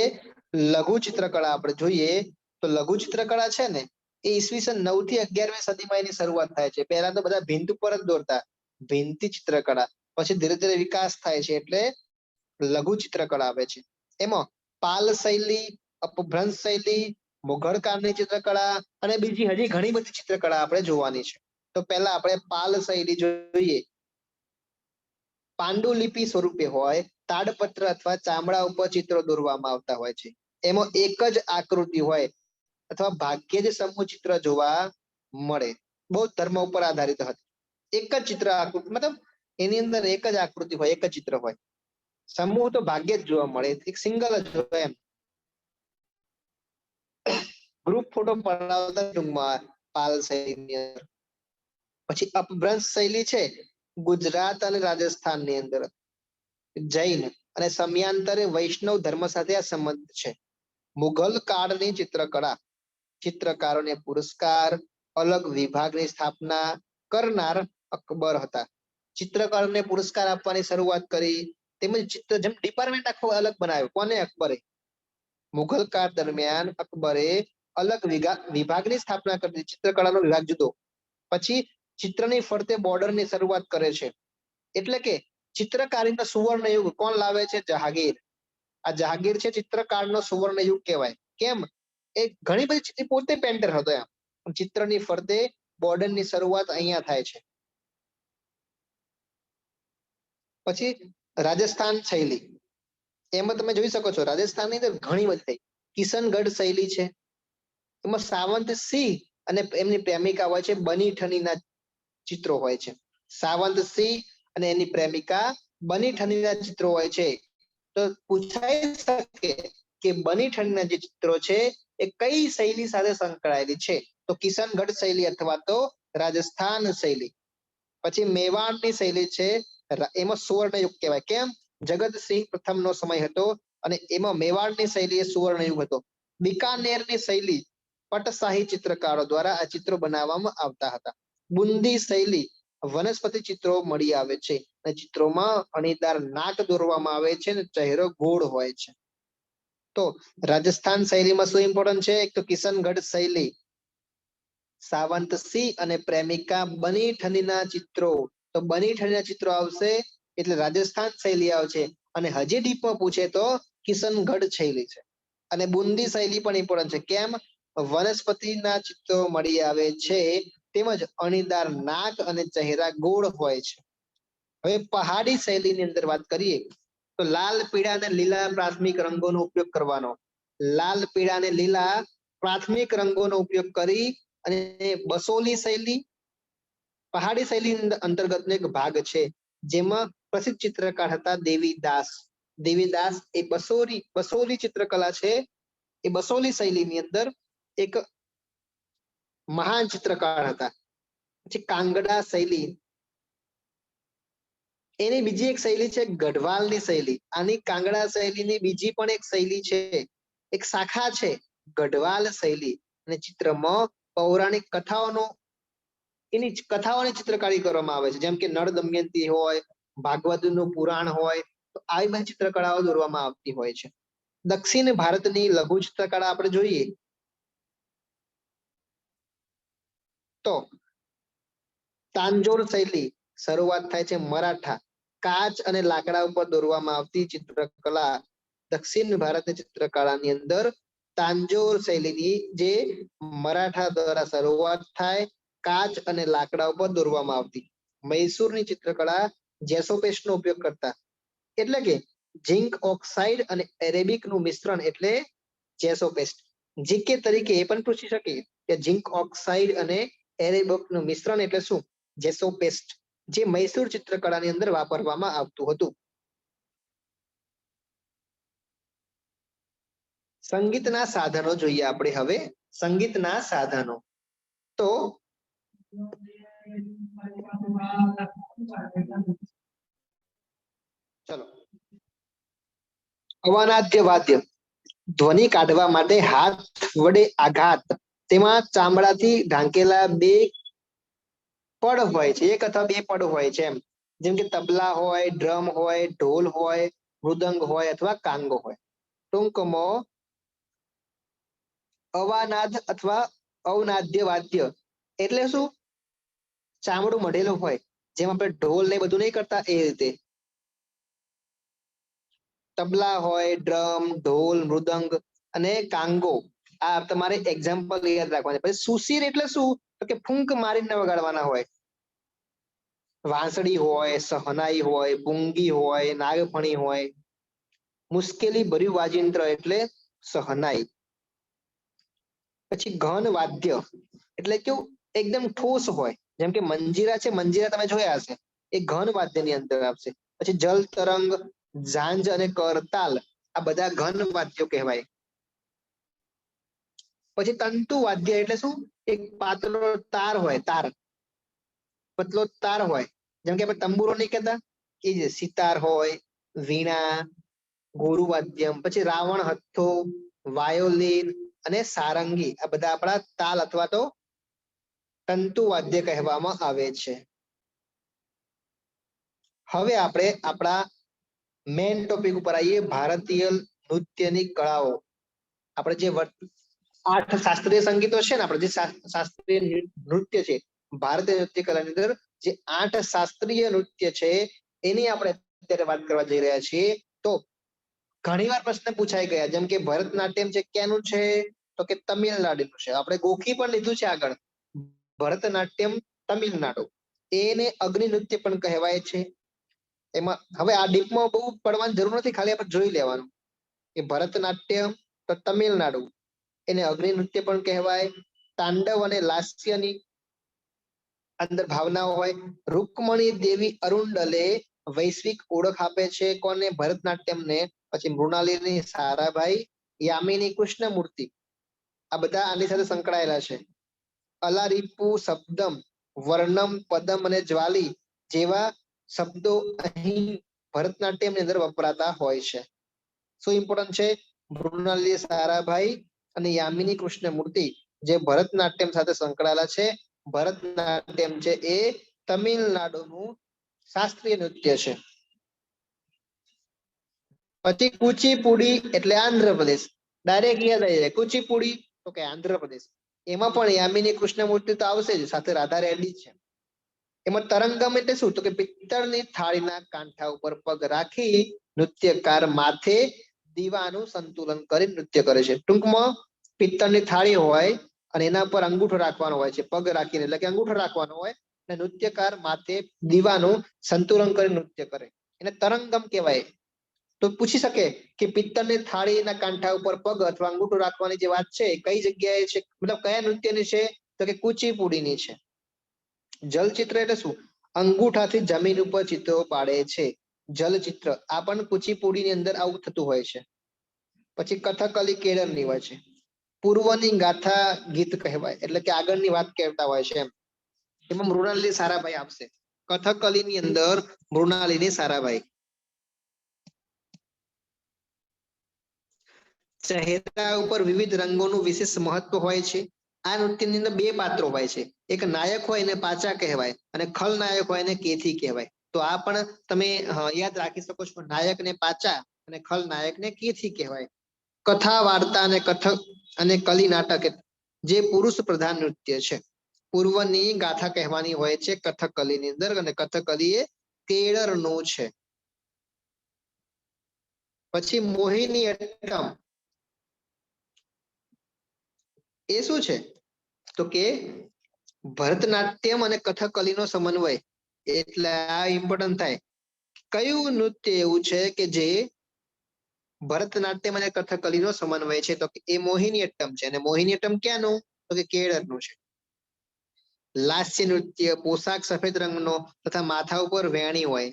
લઘુ ચિત્રકળા આપણે જોઈએ તો લઘુ ચિત્રકળા છે ને એ ઈસવીસન 9 થી 11મી સદીમાં એની શરૂઆત થાય છે. પહેલા તો બધા ભિંત ઉપર જ દોરતા, ભિંતી ચિત્રકળા. પછી ધીરે ધીરે વિકાસ થાય છે એટલે લઘુ ચિત્રકળા આવે છે. એમાં પાલ શૈલી, અપભ્રંશ શૈલી, મુઘલ કાળની ચિત્રકળા અને બીજી હજી ઘણી બધી ચિત્રકળા આપણે જોવાની છે. તો પહેલા આપણે પાલ શૈલી જોઈએ. પાંડુલિપિ સ્વરૂપે હોય, તાડપત્ર અથવા ચામડા ઉપર ચિત્રો દોરવામાં આવતા હોય છે. એમાં એક જ આકૃતિ હોય અથવા ભાગ્યે જ સમૂહ ચિત્ર જોવા મળે. બૌદ્ધ ધર્મ ઉપર આધારિત હતી. એક જ ચિત્ર આકૃતિ મતલબ એની અંદર એક જ આકૃતિ હોય, એક જ ચિત્ર હોય. સમૂહ તો ભાગ્યે જ જોવા મળે, એક સિંગલ જ હોય એમ. ગ્રુપ ફોટો પડાવતા ટૂંકમાં પાલ શૈલીની અંદર. પછી અપભ્રંશ શૈલી છે ગુજરાત અને રાજસ્થાનની અંદર. જૈન અને સમયાંતરે વૈષ્ણવ ધર્મ સાથે આ સંબંધ છે. મુઘલ કાળની ચિત્રકળા, ચિત્રકારોને પુરસ્કાર, અલગ વિભાગની સ્થાપના કરનાર અકબર હતા. ચિત્રકારોને પુરસ્કાર આપવાની શરૂઆત કરી. તેમજ ચિત્ર જેમ ડિપાર્ટમેન્ટ આખો અલગ બનાવ્યો. કોને? અકબરે. મુઘલ કાળ દરમિયાન અકબરે અલગ વિભાગની સ્થાપના કરી. ચિત્રકળાનો વિભાગ જુદો. પછી ચિત્રની ફરતે બોર્ડરની શરૂઆત કરે છે. એટલે કે ચિત્રકારીનો સુવર્ણ યુગ કોણ લાવે છે? જહાંગીર. આ જહાંગીર છે ચિત્રકારનો સુવર્ણ યુગ કહેવાય. કેમ? એ ઘણી બધી પોતે પેન્ટર હતો એમ. ચિત્રની ફરતે બોર્ડરની શરૂઆત અહીંયા થાય છે. પછી રાજસ્થાન શૈલી, એમાં તમે જોઈ શકો છો રાજસ્થાનની અંદર ઘણી બધી કિશનગઢ શૈલી છે. એમાં સાવંત સિંહ અને એમની પ્રેમિકા હોય છે બની ઠનીના ચિત્રો હોય છે. સાવંત સિંહ અને એની પ્રેમિકા બની ઠનીના ચિત્રો હોય છે. તો પૂછાઈ શકે કે બની ઠનીના જે ચિત્રો છે એ કઈ શૈલી સાથે સંકળાયેલી છે? તો કિશનગઢ શૈલી અથવા તો રાજસ્થાન શૈલી. પછી મેવાડની શૈલી છે, એમાં સુવર્ણ યુગ કહેવાય. કેમ? જગતસિંહ પ્રથમનો સમય હતો અને એમાં મેવાડની શૈલી એ સુવર્ણ યુગ હતો. બિકાનેરની શૈલી પટશાહી ચિત્રકારો દ્વારા આ ચિત્રો બનાવવામાં આવતા હતા. બુંદી શૈલી વનસ્પતિ ચિત્રો મળી આવે છે અને ચિત્રોમાં અણીદાર નાક દોરવામાં આવે છે અને ચહેરો ગોળ હોય છે. તો રાજસ્થાન શૈલીમાં શું ઇમ્પોર્ટન્ટ છે? એક તો કિશનગઢ શૈલી, સાવંત સિંહ અને પ્રેમિકા બની ઠનીના ચિત્રો. તો બની ઠનીના ચિત્રો આવશે એટલે રાજસ્થાન શૈલી આવશે. અને હજી ડીપમાં પૂછે તો કિશનગઢ શૈલી છે. અને બુંદી શૈલી પણ ઇમ્પોર્ટન્ટ છે. કેમ? વનસ્પતિના ચિત્રો મળી આવે છે તેમજ અણીદાર નાક અને ચહેરા ગોળ હોય છે. હવે પહાડી શૈલીની અંદર વાત કરીએ તો લાલ, પીળા અને લીલા પ્રાથમિક રંગોનો ઉપયોગ કરવાનો. લાલ, પીળા અને લીલા પ્રાથમિક રંગોનો ઉપયોગ કરી અને બસોલી શૈલી પહાડી શૈલી અંતર્ગતનો એક ભાગ છે, જેમાં પ્રસિદ્ધ ચિત્રકાર હતા દેવીદાસ. દેવીદાસ એ બસોલી ચિત્રકલા છે. એ બસોલી શૈલીની અંદર એક મહાન ચિત્રકાર હતા. પછી કાંગડા શૈલી, એની બીજી એક શૈલી છે ગઢવાલની શૈલી. આની કાંગડા શૈલીની બીજી પણ એક શૈલી છે, એક શાખા છે ગઢવાલ શૈલી. અને ચિત્રમાં પૌરાણિક એની કથાઓની ચિત્રકારી કરવામાં આવે છે. જેમ કે નળ દમયંતી હોય, ભાગવતનું પુરાણ હોય, તો આવી બધી ચિત્રકળાઓ દોરવામાં આવતી હોય છે. દક્ષિણ ભારતની લઘુ ચિત્રકળા આપણે જોઈએ તો તાંજોર શૈલી શરૂઆત થાય છે મરાઠા. કાચ અને લાકડા ઉપર દોરવામાં આવતી ચિત્રકલા દક્ષિણ ભારતની ચિત્રકળાની અંદર તાંજોર શૈલીની જે મરાઠા દ્વારા શરૂઆત થાય, કાચ અને લાકડા ઉપર દોરવામાં આવતી. મૈસૂરની ચિત્રકળા જેસોપેસ્ટ નો ઉપયોગ કરતા. એટલે કે ઝિંક ઓક્સાઇડ અને એરેબિક નું મિશ્રણ એટલે જેસોપેસ્ટ. જીકે તરીકે એ પણ પૂછી શકે કે ઝિંક ઓક્સાઇડ અને એરેબિક નું મિશ્રણ એટલે શું? જેસોપેસ્ટ, જે મૈસૂર ચિત્રકળાની અંદર વાપરવામાં આવતું હતું. સંગીતના સાધનો જોઈએ આપણે હવે. સંગીતના સાધનો તો ચલો, અવાનાદ્ય વાદ્ય ધ્વનિ કાઢવા માટે હાથ વડે આઘાત, તેમાં ચામડાથી ઢાંકેલા બે પડ હોય છે, એક અથવા બે પડ હોય છે એમ. જેમ કે તબલા હોય, ડ્રમ હોય, ઢોલ હોય, મૃદંગ હોય અથવા કાંગો હોય. ટૂંકમાં અવાનાદ અથવા અવનાદ્ય વાદ્ય એટલે શું? ચામડું મઢેલું હોય, જેમ આપણે ઢોલ ને બધું નહીં કરતા એ રીતે. તબલા હોય, ડ્રમ, ઢોલ, મૃદંગ અને કાંગો, આ તમારે એક્ઝામ્પલ યાદ રાખવાના. પછી સુશીર એટલે શું? તો કે ફૂંક મારીને વગાડવાના હોય. વાંસળી હોય, શહનાઈ હોય, પુંગી હોય, નાગફણી હોય. મુશ્કેલી ભર્યું વાજિંત્ર એટલે શહનાઈ. પછી ઘન વાદ્ય એટલે કેવું? એકદમ ઠોસ હોય. જેમ કે મંજીરા છે, મંજીરા તમે જોયા હશે, એ ઘન વાદ્યની અંદર આવશે. પછી જલ તરંગ, ઝાંઝ અને કરતાલ, આ બધા ઘન વાદ્યો કહેવાય. પછી તંતુ વાદ્ય એટલે શું? એક પાતળો તાર હોય, તાર, પતલો તાર હોય. જેમ કે આપણે તંબુરો નહીં કહેતા, એ જે સિતાર હોય, વીણા, ગોરુ વાદ્યમ. પછી રાવણ હથ્થો, વાયોલિન અને સારંગી, આ બધા આપણા તાલ અથવા તો તંતુ વાદ્ય કહેવામાં આવે છે. હવે આપણે આપણા મેઇન ટોપિક ઉપર આવીએ, ભારતીય નૃત્યની કળાઓ. આપણે જે 8 શાસ્ત્રીય સંગીતો છે ને, આપણે જે શાસ્ત્રીય નૃત્ય છે ભારતીય નૃત્ય કલાની અંદર જે 8 શાસ્ત્રીય નૃત્ય છે એની આપણે અત્યારે વાત કરવા જઈ રહ્યા છીએ. તો ઘણીવાર પ્રશ્ન પૂછાઈ ગયા, જેમ કે ભરતનાટ્યમ છે ક્યાંનું છે, તો કે તમિલનાડુનું છે. આપણે ગોખી પણ લીધું છે આગળ, ભરતનાટ્યમ તમિલનાડુ. એને અગ્નિ નૃત્ય પણ કહેવાય છે. એમાં હવે આ ડીપમાં બહુ પડવાની જરૂર નથી, ખાલી આપણે જોઈ લેવાનું કે ભરતનાટ્યમ તો તમિલનાડુ, એને અગ્નિ નૃત્ય પણ કહેવાય. તાંડવ અને લાસ્યની અંદર ભાવનાઓ હોય. રૂકમણી દેવી અરુંડલે વૈશ્વિક ઓળખ આપે છે કોને? ભરતનાટ્યમને. પછી મૃણાલિની સારાભાઈ, યામિની કૃષ્ણમૂર્તિ, આ બધા આની સાથે સંકળાયેલા છે. અલારીપુ શબ્દમ, વર્ણમ, પદમ અને જ્વાલી જેવા શબ્દો અહીં ભરતનાટ્યમની અંદર વપરાતા હોય છે. શું ઇમ્પોર્ટન્ટ છે? મૃણાલિની સારાભાઈ અને યામિની કૃષ્ણમૂર્તિ જે ભરતનાટ્યમ સાથે સંકળાયેલા છે. ભરતનાટ્યમ છે એ તમિલનાડુનું શાસ્ત્રીય નૃત્ય છે. પછી કુચીપુડી એટલે આંધ્રપ્રદેશ. ડાયરેક્ટ યાદ આવી જાય કુચીપુડી તો કે આંધ્રપ્રદેશ. એમાં પણ યામિની કૃષ્ણમૂર્તિ તો આવશે જ, સાથે રાધા રેડ્ડી છે. એમાં તરંગમ એટલે શું? તો કે પિત્તળની થાળીના કાંઠા ઉપર પગ રાખી નૃત્યકાર માથે દીવાનું સંતુલન કરી નૃત્ય કરે છે. ટૂંકમાં પિત્તળની થાળી હોય અને એના પર અંગૂઠો રાખવાનો હોય છે, પગ રાખીને, એટલે કે અંગૂઠો રાખવાનો હોય અને નૃત્યકાર માથે દીવાનું સંતુલન કરી નૃત્ય કરે, એને તરંગમ કહેવાય. તો પૂછી શકે કે પિત્તળની થાળીના કાંઠા ઉપર પગ અથવા અંગૂઠો રાખવાની જે વાત છે કઈ જગ્યાએ છે, મતલબ કયા નૃત્યની છે? તો કે કુચીપુડીની છે. જલચિત્ર એટલે શું? અંગૂઠાથી જમીન ઉપર ચિત્રો પાડે છે, જલચિત્ર. આ પણ કુચીપુડીની અંદર આવું થતું હોય છે. પછી કથકલી કેળવણી હોય છે. પૂર્વની ગાથા ગીત કહેવાય, એટલે કે આગળની વાત કહેતા હોય છે એમ. એમાં મૃણાલિની સારાભાઈ આવશે. કથકલીની અંદર મૃણાલિની સારાભાઈ. ચહેરા ઉપર વિવિધ રંગોનું વિશેષ મહત્વ હોય છે. આ નૃત્યની અંદર બે પાત્રો હોય છે, એક નાયક હોય એને પાચા કહેવાય અને ખલનાયક હોય એને કેથી કહેવાય. તો આ પણ તમે યાદ રાખી શકો છો, નાયક ને પાચા અને ખલનાયક ને કેથી કહેવાય. કથા, વાર્તા અને કથક અને કલી નાટક જે પુરુષ પ્રધાન નૃત્ય છે. પૂર્વની ગાથા કહેવાની હોય છે કથકલીની અંદર, અને કથકલી એ કેળરનું છે. પછી મોહિની અટ્ટમ એ શું છે? તો કે ભરતનાટ્યમ અને કથકલીનો સમન્વય. એટલે આ ઇમ્પોર્ટન્ટ થાય. કયું નૃત્ય એવું છે કે જે ભરતનાટ્યમ અને કથકલીનો સમન્વય છે? તો એ મોહિની અટ્ટમ છે. અને મોહિની અટ્ટમ ક્યાંનું? તો કે કેળરનું છે. લાસ્ય નૃત્ય, પોશાક સફેદ રંગનો તથા માથા ઉપર વેણી હોય,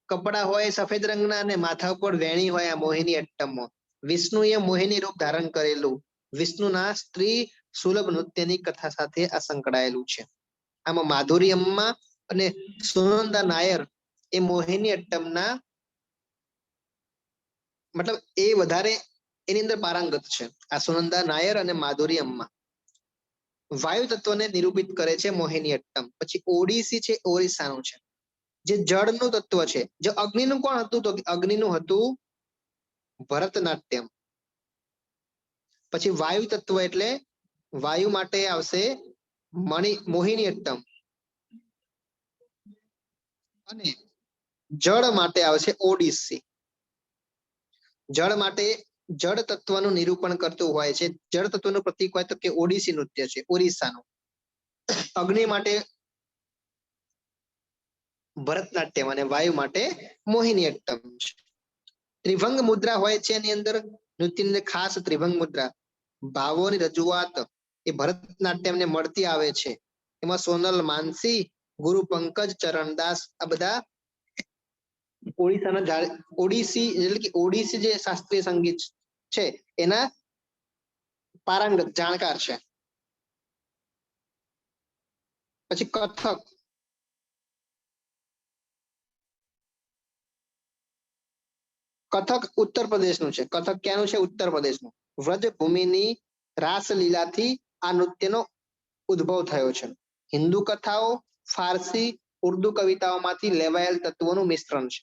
કપડા હોય સફેદ રંગના અને માથા ઉપર વેણી હોય. આ મોહિની અટ્ટમમાં વિષ્ણુએ મોહિની રૂપ ધારણ કરેલું, વિષ્ણુના સ્ત્રી સુલભ નૃત્યની કથા સાથે આ સંકળાયેલું છે. આમાં માધુરી અમ્મા અને સુનંદા નાયર એ મોહિની અટ્ટમના, મતલબ એ વધારે એની અંદર પારંગત છે, આ સુનંદા નાયર અને માધુરી અમ્મા. વાયુ તત્વને નિરૂપિત કરે છે મોહિની અટ્ટમ. પછી ઓડિસી છે, ઓરિસ્સાનું છે, જે જળનું તત્વ છે. જે અગ્નિનું કોણ હતું? તો અગ્નિનું હતું ભરતનાટ્યમ. પછી વાયુ તત્વ એટલે વાયુ માટે આવશે મોહિની અટ્ટમ, અને જળ માટે આવશે ઓડિસી. જળ માટે જળ તત્વનું નિરૂપણ કરતું હોય છે. જળ તત્વનું પ્રતીક હોય તો કે ઓડિસી નૃત્ય છે, ઓરિસ્સાનું. અગ્નિ માટે ભરતનાટ્યમ અને વાયુ માટે મોહિની અટ્ટમ છે. ત્રિભંગ મુદ્રા હોય છે એની અંદર, નૃત્યની અંદર ખાસ ત્રિભંગ મુદ્રા, ભાવોની રજૂઆત એ ભરતનાટ્યમને મળતી આવે છે. એમાં સોનલ માનસી, ગુરુ પંકજ ચરણદાસ, આ બધા ઓડિશાના ઓડિસી એટલે કે ઓડિસી જે શાસ્ત્રીય સંગીત છે એના પારંગત જાણકાર છે. પછી કથક. કથક ઉત્તર પ્રદેશનું છે. કથક ક્યાંનું છે? ઉત્તર પ્રદેશનું. વ્રજભૂમિની રાસલીલાથી આ નૃત્યનો ઉદ્ભવ થયો છે. હિન્દુ કથાઓ, ફારસી, ઉર્દુ કવિતાઓમાંથી લેવાયેલ તત્વોનું મિશ્રણ છે.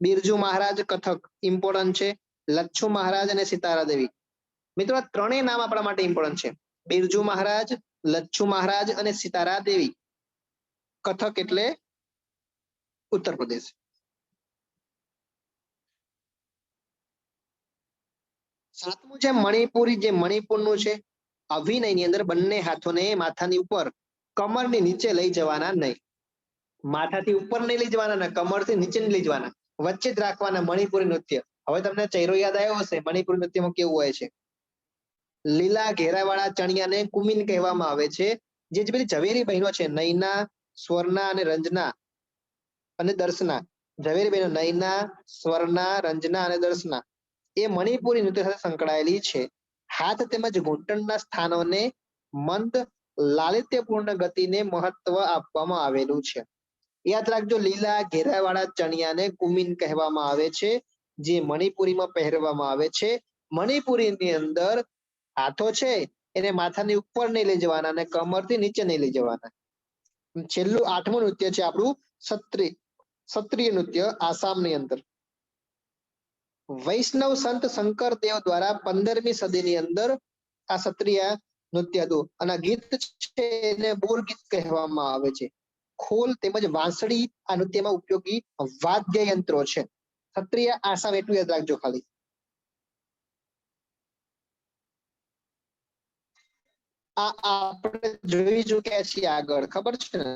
બિરજુ મહારાજ કથક ઇમ્પોર્ટન્ટ છે. લચ્છુ મહારાજ અને સિતારા દેવી મિત્રો આ ત્રણેય નામ આપણા માટે ઇમ્પોર્ટન્ટ છે. બિરજુ મહારાજ, લચ્છુ મહારાજ અને સિતારા દેવી. કથક એટલે ઉત્તર પ્રદેશ. સાતમું છે મણિપુરી, જે મણિપુરનું છે. અભિનયની અંદર બંને હાથોને માથાની ઉપર, કમરની નીચે લઈ જવાના નહીં. માથાથી ઉપર નહીં લઈ જવાના ને કમરથી નીચે નહીં લઈ જવાના, વચ્ચે જ રાખવાના. મણિપુરી નૃત્ય. હવે તમને ચહેરો યાદ આવ્યો હશે, મણિપુરી નૃત્યમાં કેવું હોય છે. લીલા ઘેરાવાળા ચણિયાને કુમિન કહેવામાં આવે છે. જે બધી ઝવેરી બહેનો છે, નયના, સ્વર્ણા અને રંજના અને દર્શના. ઝવેરી બહેનો નયના, સ્વર્ણા, રંજના અને દર્શના એ મણિપુરી નૃત્ય સાથે સંકળાયેલી છે. હાથ તેમજ ઘૂંટણના સ્થાનોને મંદ લાલિત્યપૂર્ણ ગતિને મહત્વ આપવામાં આવેલું છે. યાદ રાખજો, લીલા ઘેરાવાળા ચણિયાને કુમિન કહેવામાં આવે છે, જે મણિપુરીમાં પહેરવામાં આવે છે. મણિપુરીની અંદર હાથો છે એને માથાની ઉપર નહીં લઈ જવાના અને કમરથી નીચે નહીં લઈ જવાના. છેલ્લું આઠમું નૃત્ય છે આપણું સત્રિય નૃત્ય, આસામની અંદર. વૈષ્ણવ સંત શંકરદેવ દ્વારા 15મી સદીની અંદર આ સત્રિય નૃત્ય હતું. અને આ ગીત છે એને બોર ગીત કહેવામાં આવે છે. ખોલ તેમજ વાંસળી આ નૃત્યમાં ઉપયોગી વાદ્ય યંત્રો છે. સત્રિય આસામ એટલું યાદ રાખજો ખાલી. આ આપણે જોઈ ચૂક્યા છીએ આગળ, ખબર છે ને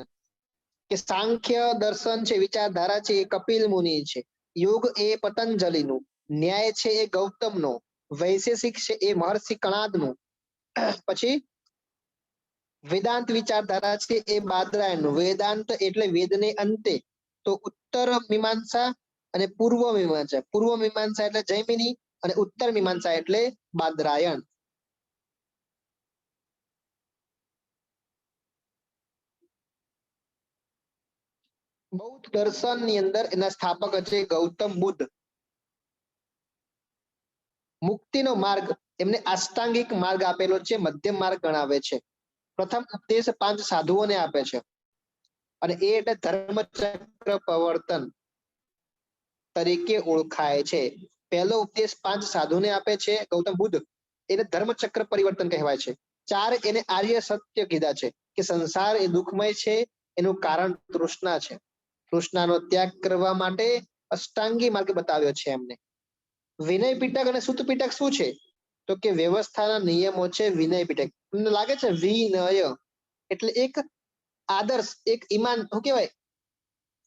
કે સાંખ્ય દર્શન છે, વિચારધારા છે એ કપિલ મુનિ છે, યોગ એ પતંજલિનું, ન્યાય છે એ ગૌતમનો, વૈશેષિક છે એ મહર્ષિ કણાદનું, પછી વેદાંત વિચારધારા છે એ બાદરાયણનું. વેદાંત એટલે વેદને અંતે, તો ઉત્તર મીમાંસા અને પૂર્વ મીમાંસા. પૂર્વ મીમાંસા એટલે જૈમિની અને ઉત્તર મીમાંસા એટલે બાદરાયણ. બૌદ્ધ દર્શનની અંદર એના સ્થાપક છે ગૌતમ બુદ્ધ. મુક્તિનો માર્ગ એમને અષ્ટાંગિક માર્ગ આપેલો છે, મધ્યમ માર્ગ ગણાવે છે. પ્રથમ ઉપદેશ 5 સાધુઓને આપે છે અને એ એટલે ધર્મચક્ર પ્રવર્તન તરીકે ઓળખાય છે. પહેલો ઉપદેશ 5 સાધુને આપે છે ગૌતમ બુદ્ધ, એને ધર્મચક્ર પરિવર્તન કહેવાય છે. 4 એને આર્ય સત્ય કીધા છે કે સંસાર એ દુઃખમય છે, એનું કારણ તૃષ્ણા છે. તૃષ્ણાનો ત્યાગ કરવા માટે અષ્ટાંગી માર્ગ બતાવ્યો છે એમને. વિનય પીટક અને સુત પીટક શું છે? તો કે વ્યવસ્થાના નિયમો છે વિનય પીટક. તમને લાગે છે વિનય એટલે એક આદર્શ, એક ઈમાન, શું કહેવાય,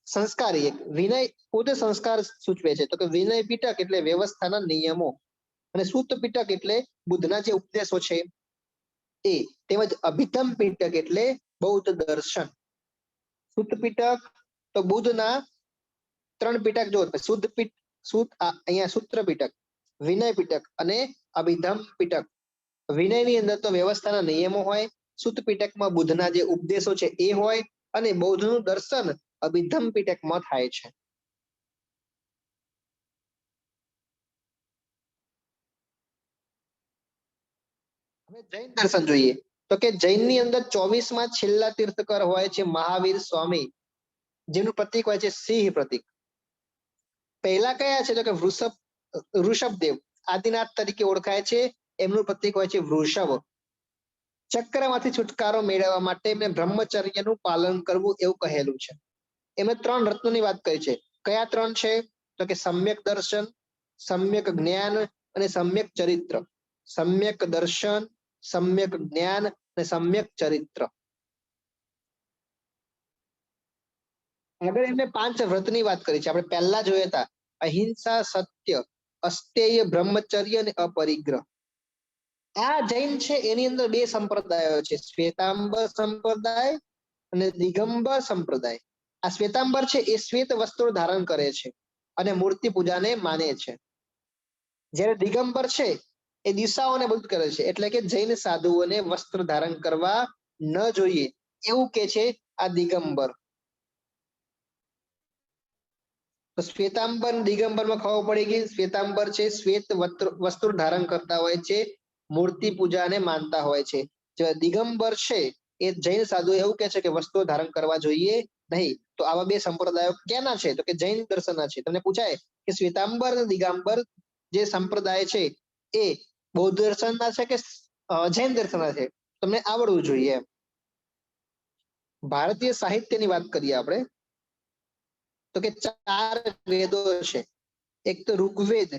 સંસ્કારી. એક વિનય પોતે સંસ્કાર સૂચવે છે, તો કે વિનય પીટક એટલે વ્યવસ્થાના નિયમો, અને સુત પીટક એટલે બુદ્ધના જે ઉપદેશો છે એ, તેમજ અભિધમ પીટક એટલે બૌદ્ધ દર્શન. સુત પીટક તો બુદ્ધના 3 પીટક જો, શુદ્ધ પીઠ, અહીંયા સૂત્ર પીટક, વિનય પીટક અને અભિધમ પીટક. વિનયની અંદર તો વ્યવસ્થાના નિયમો હોય, સુત પીટકમાં બુદ્ધના જે ઉપદેશો છે એ હોય, અને બૌદ્ધનું દર્શન અભિધમ પીટકમાં થાય છે. હવે જૈન દર્શન જોઈએ તો કે જૈનની અંદર 24માં છેલ્લા તીર્થકર હોય છે મહાવીર સ્વામી, જેનું પ્રતીક હોય છે સિંહ પ્રતીક. પહેલા કયા છે તો કે વૃષભદેવ આદિનાથ તરીકે ઓળખાય છે, એમનું પ્રતીક હોય છે વૃષભ. ચક્રમાંથી છુટકારો મેળવવા માટે એમને બ્રહ્મચર્યનું પાલન કરવું એવું કહેલું છે. એમણે 3 રત્નોની વાત કરી છે. કયા 3 છે તો કે સમ્યક દર્શન, સમ્યક જ્ઞાન અને સમ્યક ચરિત્ર. સમ્યક દર્શન, સમ્યક જ્ઞાન અને સમ્યક ચરિત્ર. આગળ એમને 5 વ્રતની વાત કરી છે. આપણે પહેલા જોયા હતા અહિંસા, સત્ય, અસ્તેય, બ્રહ્મચર્ય અને અપરિગ્રહ. આ જૈન છે એની અંદર 2 સંપ્રદાયો છે, શ્વેતાંબર સંપ્રદાય અને દિગંબર સંપ્રદાય. આ શ્વેતાંબર છે એ શ્વેત વસ્ત્રો ધારણ કરે છે અને મૂર્તિ પૂજાને માને છે. જ્યારે દિગંબર છે એ દિશાઓને બધું કરે છે, એટલે કે જૈન સાધુઓને વસ્ત્ર ધારણ કરવા ન જોઈએ એવું કે છે આ દિગંબર. તો શ્વેતાંબર દિગંબરમાં ખબર પડી ગઈ. શ્વેતાંબર છે શ્વેત વસ્ત્રો ધારણ કરતા હોય છે, મૂર્તિ પૂજાને માનતા હોય છે. જે દિગંબર છે એ જૈન સાધુ એવું કે છે કે વસ્ત્રો ધારણ કરવા જોઈએ નહીં. તો આવા 2 સંપ્રદાયો કેના છે તો કે જૈન દર્શનના છે. તમને પૂછાય કે શ્વેતાંબર અને દિગંબર જે સંપ્રદાય છે એ બૌદ્ધ દર્શનના છે કે જૈન દર્શનના છે, તમને આવડવું જોઈએ એમ. ભારતીય સાહિત્યની વાત કરીએ આપણે તો કે 4 વેદો છે. એક તો ઋગ્વેદ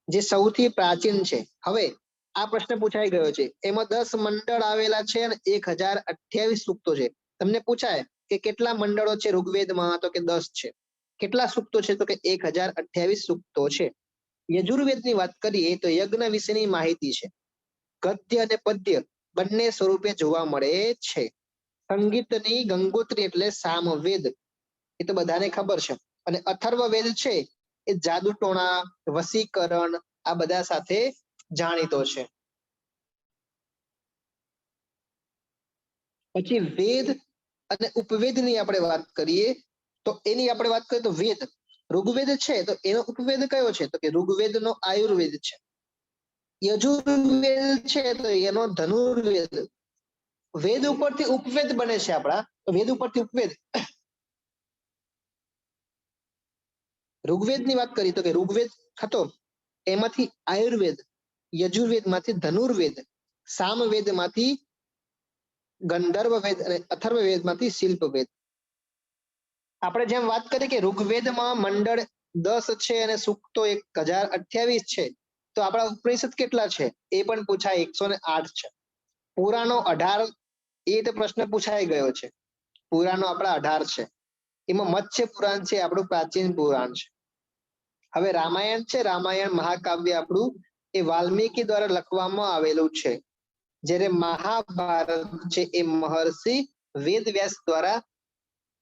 જે સૌથી પ્રાચીન છે. હવે આ પ્રશ્ન પૂછાઈ ગયો છે, એમાં 10 મંડળ આવેલા છે અને 1028 સૂક્તો છે. તમને પૂછાય કે કેટલા મંડળો છે ઋગ્વેદમાં, તો કે 10 છે. કેટલા સૂક્તો છે, તો કે 1028 સૂક્તો છે. યજુર્વેદની વાત કરીએ તો યજ્ઞ વિશેની માહિતી છે. ગદ્ય અને પદ્ય બંને સ્વરૂપે જોવા મળે છે. સંગીતની ગંગોત્રી એટલે સામવેદ, એ તો બધાને ખબર છે. અને અથર્વવેદ છે એ જાદુટોણા, વશીકરણ આ બધા સાથે જાણીતો છે. પછી વેદ અને ઉપવેદની આપણે વાત કરીએ તો એની આપણે વાત કરીએ તો વેદ, ઋગ્વેદ છે તો એનો ઉપવેદ કયો છે, તો કે ઋગ્વેદનો આયુર્વેદ છે. યજુર્વેદ છે તો એનો ધનુર્વેદ. વેદ ઉપરથી ઉપવેદ બને છે આપણા, તો વેદ ઉપરથી ઉપવેદ. ઋગ્વેદની વાત કરીએ તો કે ઋગ્વેદ હતો એમાંથી આયુર્વેદ, યજુર્વેદમાંથી ધનુર્વેદ, સામવેદમાંથી ગંધર્વવેદ અને અથર્વવેદમાંથી શિલ્પવેદ. આપણે જેમ વાત કરી કે ઋગ્વેદમાં મંડળ 10 છે અને સૂક્તો 1028 છે, તો આપણા ઉપનિષદ કેટલા છે એ પણ પૂછાય, 108 છે. પુરાણો 18, એ તો પ્રશ્ન પૂછાઈ ગયો છે. પુરાણો આપણા 18 છે. એમાં મત્સ્ય પુરાણ છે આપણું પ્રાચીન પુરાણ છે. હવે રામાયણ છે, રામાયણ મહાકાવ્ય આપણું એ વાલ્મીકી દ્વારા લખવામાં આવેલું છે. જ્યારે મહાભારત છે એ મહર્ષિ વેદવ્યાસ દ્વારા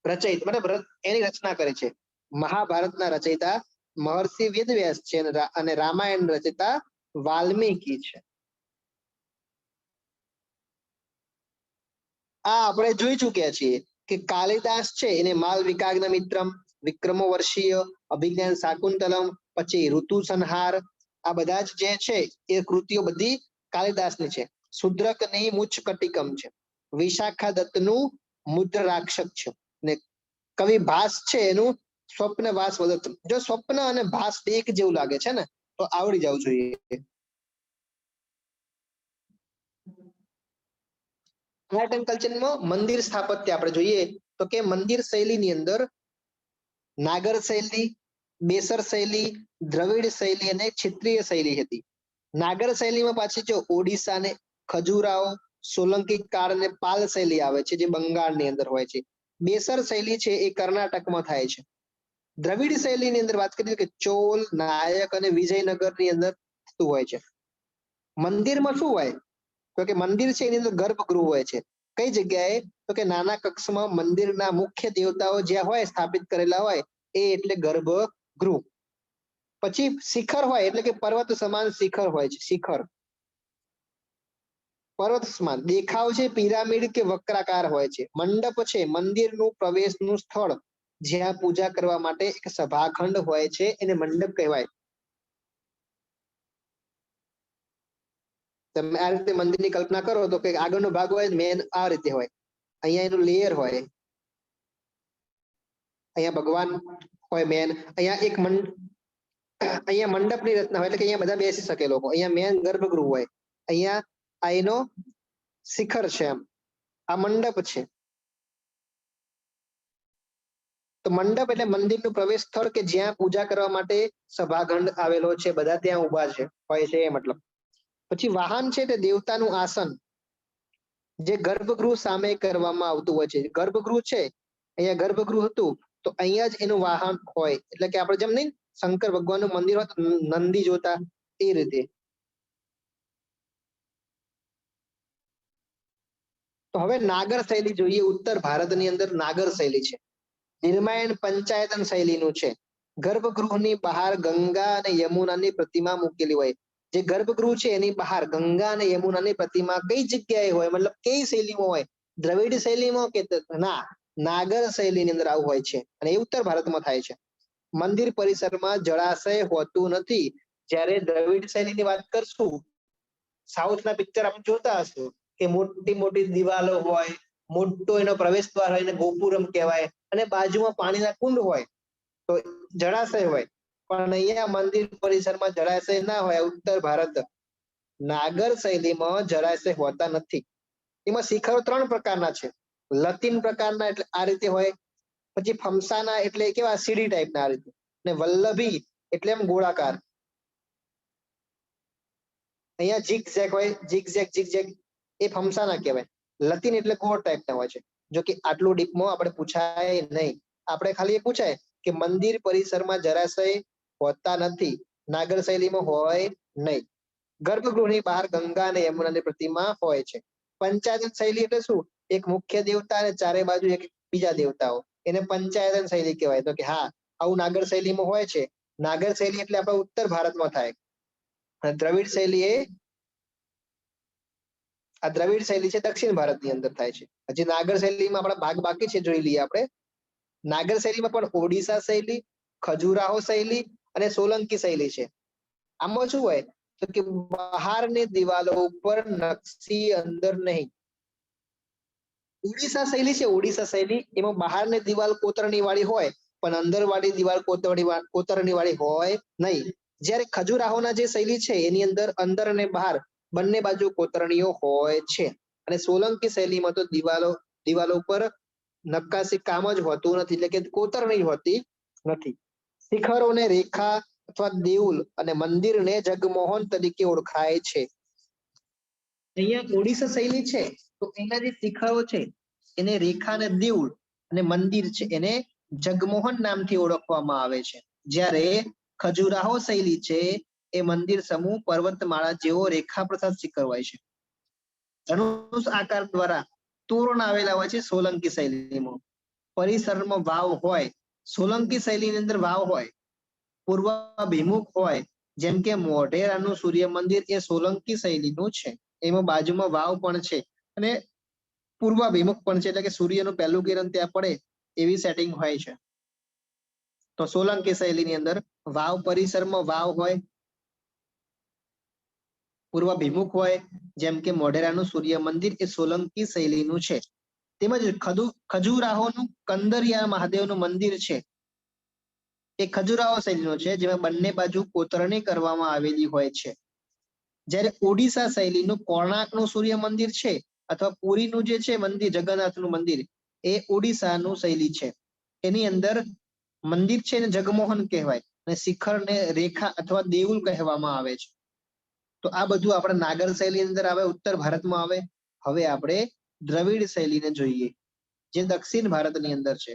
રચિત, મતલબ એની રચના કરે છે. મહાભારતના રચયિતા મહર્ષિ વેદવ્યાસ છે અને રામાયણ રચિતા વાલ્મીકી છે. આ આપણે જોઈ ચુક્યા છીએ કે કાલિદાસ છે એને માલવિકાગ્ન મિત્રમ, વિક્રમો વર્ષીય, અભિજ્ઞાન શાકુંતલમ, પછી ઋતુ સંહાર, આ બધા જ જે છે એ કૃતિઓ બધી કાલિદાસની છે. શુદ્રકની મુચ્છકટિકમ છે. વિશાખા દત્તનું મુદ્રાક્ષક છે. ને કવિ ભાસ છે એનું સ્વપ્ન વાસ વદત. જો સ્વપ્ન અને ભાસ એક જેવું લાગે છે ને તો આવડી જવું જોઈએ. આર્ટ એન્ડ કલ્ચરમાં મંદિર સ્થાપત્ય આપણે જોઈએ તો કે મંદિર શૈલીની અંદર નાગર શૈલી, બેસર શૈલી, દ્રવિડ શૈલી અને ક્ષત્રિય શૈલી હતી. નાગર શૈલીમાં પાછી જો ઓડિશા ને ખજુરાઓ, સોલંકી કાળ અને પાલ શૈલી આવે છે જે બંગાળની અંદર હોય છે. બેસર શૈલી છે એ કર્ણાટકમાં થાય છે. દ્રવિડ શૈલીની અંદર વાત કરીએ કે ચોલ, નાયક અને વિજયનગરની અંદર થતું હોય છે. મંદિરમાં શું હોય, તો કે મંદિર છે એની અંદર ગર્ભગૃહ હોય છે. કઈ જગ્યાએ, તો કે નાના કક્ષમાં મંદિરના મુખ્ય દેવતાઓ જ્યાં હોય સ્થાપિત કરેલા હોય એ એટલે ગર્ભગૃહ. પછી શિખર હોય એટલે કે પર્વત સમાન શિખર હોય છે. શિખર પર્વત સમાન દેખાવ છે, પિરામિડ કે વક્રાકાર હોય છે. મંડપ છે મંદિરનું પ્રવેશનું સ્થળ જ્યાં પૂજા કરવા માટે એક સભાખંડ હોય છે એને મંડપ કહેવાય. તમે આ રીતે મંદિરની કલ્પના કરો તો કે આગળનો ભાગ હોય મેન આ રીતે હોય, અહીંયા એનું લેયર હોય, અહીંયા ભગવાન હોય મેન, અહીંયા એક અહીંયા મંડપની રચના હોય એટલે કે અહીંયા બધા બેસી શકે લોકો. અહીંયા મેન ગર્ભગૃહ હોય, અહીંયા આ એનો શિખર છે એમ, આ મંડપ છે. તો મંડપ એટલે મંદિરનું પ્રવેશ સ્થળ કે જ્યાં પૂજા કરવા માટે સભાખંડ આવેલો છે, બધા ત્યાં ઉભા છે હોય છે એ મતલબ. પછી વાહન છે તે દેવતાનું આસન જે ગર્ભગૃહ સામે કરવામાં આવતું હોય છે. ગર્ભગૃહ છે, અહીંયા ગર્ભગૃહ હતું તો અહીંયા જ એનું વાહન હોય. એટલે કે આપણે જેમ નહીં શંકર ભગવાનનું મંદિર હોય તો નંદી જોતા એ રીતે. તો હવે નાગર શૈલી જોઈએ. ઉત્તર ભારતની અંદર નાગર શૈલી છે. નિર્માણ પંચાયતન શૈલીનું છે. ગર્ભગૃહની બહાર ગંગા અને યમુનાની પ્રતિમા મૂકેલી હોય. જે ગર્ભગૃહ છે એની બહાર ગંગા અને યમુનાની પ્રતિમા કઈ જગ્યાએ હોય, મતલબ કઈ શૈલીમાં હોય, દ્રવિડ શૈલીમાં કે ના નાગર શૈલીની અંદર આવું હોય છે અને એ ઉત્તર ભારતમાં થાય છે. મંદિર પરિસરમાં જળાશય હોતું નથી. જ્યારે દ્રવિડ શૈલીની વાત કરશું, સાઉથના પિક્ચર આપણે જોતા હશું કે મોટી મોટી દિવાલો હોય, મોટો એનો પ્રવેશ દ્વાર હોય, એને ગોપુરમ કહેવાય, અને બાજુમાં પાણીના કુંડ હોય તો જળાશય હોય. પણ અહીંયા મંદિર પરિસરમાં જળાશય ના હોય. ઉત્તર ભારત નાગર શૈલીમાં જળાશય હોતા નથી. એમાં શિખરો 3 પ્રકારના છે. લતીન પ્રકારના એટલે આ રીતે હોય, પછી ફમસાના એટલે કેવા સીડી ટાઈપના આ રીતે, ને વલ્લભી એટલે એમ ગોળાકાર. અહીંયા ઝિગઝેગ હોય, ઝિગઝેગ એ ફમસાના કહેવાય. લતીન એટલે ગોળ ટાઈપના હોય છે. જો કે આટલું ડીપમાં આપણે પૂછાય નહીં. આપણે ખાલી એ પૂછાય કે મંદિર પરિસરમાં જળાશય હોતા નથી, નાગર શૈલીમાં હોય નહીં. ગર્ભગૃહની બહાર ગંગા અને યમુનાની પ્રતિમા હોય છે. પંચાયતન શૈલી એટલે શું? એક મુખ્ય દેવતા અને ચારે બાજુ એક બીજા દેવતાઓ, એને પંચાયતન શૈલી કહેવાય. તો કે હા, આવું નાગર શૈલીમાં હોય છે. નાગર શૈલી એટલે આપણા ઉત્તર ભારતમાં થાય. અને દ્રવિડ શૈલી એ આ દ્રવિડ શૈલી છે દક્ષિણ ભારતની અંદર થાય છે. હજી નાગર શૈલીમાં આપણા ભાગ બાકી છે, જોઈ લઈએ આપણે. નાગર શૈલીમાં પણ ઓડિશા શૈલી, ખજુરાહો શૈલી અને સોલંકી શૈલી છે. આમાં શું હોય તો કે બહારની દિવાલો ઉપર નકશી, અંદર નહીં. ઓડિશા શૈલી છે, ઓડિશા શૈલી એમાં બહારની દિવાલ કોતરણી વાળી હોય, પણ અંદર વાળી દિવાલ કોતરણી વાળી હોય નહીં. જ્યારે ખજુરાહોના જે શૈલી છે એની અંદર અને બહાર બંને બાજુ કોતરણીઓ હોય છે. અને સોલંકી શૈલીમાં તો દિવાલો ઉપર નક્કાશી કામ જ હોતું નથી, એટલે કે કોતરણી હોતી નથી. શિખરોને રેખા અથવા દેઉલ અને મંદિરને જગમોહન તરીકે ઓળખાય છે. અહીંયા ઓડિશા શૈલી છે તો એના જે શિખરો છે એને રેખા અને દેઉલ, અને મંદિર છે એને જગમોહન નામથી ઓળખવામાં આવે છે. જ્યારે ખજુરાહો શૈલી છે એ મંદિર સમૂહ પર્વતમાળા જેવો રેખા પ્રસાદ શિખર હોય છે. ધનુષ આકાર દ્વારા તોરણ આવેલા હોય છે સોલંકી શૈલીમાં. પરિસરમાં વાવ હોય, સોલંકી શૈલીની અંદર વાવ હોય, પૂર્વાભિમુખ હોય, જેમ કે મોઢેરાનું સૂર્ય મંદિર એ સોલંકી શૈલીનું છે. એમાં બાજુમાં વાવ પણ છે અને પૂર્વાભિમુખ પણ છે, એટલે કે સૂર્યનું પહેલું કિરણ ત્યાં પડે એવી સેટિંગ હોય છે. તો સોલંકી શૈલીની અંદર વાવ, પરિસરમાં વાવ હોય, પૂર્વાભિમુખ હોય, જેમ કે મોઢેરાનું સૂર્ય મંદિર એ સોલંકી શૈલીનું છે. તેમજ ખજુરાહોનું કંદરિયા મહાદેવનું મંદિર છે એ ખજુરાહો શૈલીનું છે, જેમાં બંને બાજુ કોતરણી કરવામાં આવેલી હોય છે. જ્યારે ઓડિશા શૈલીનું કોણાર્કનું સૂર્ય મંદિર છે અથવા પુરીનું જે છે મંદિર, જગન્નાથનું મંદિર, એ ઓડિશાનું શૈલી છે. એની અંદર મંદિર છે ને જગમોહન કહેવાય, અને શિખરને રેખા અથવા દેઉલ કહેવામાં આવે છે. તો આ બધું આપણે નાગર શૈલી અંદર આવે, ઉત્તર ભારતમાં આવે. હવે આપણે દ્રવિડ શૈલીને જોઈએ, જે દક્ષિણ ભારતની અંદર છે.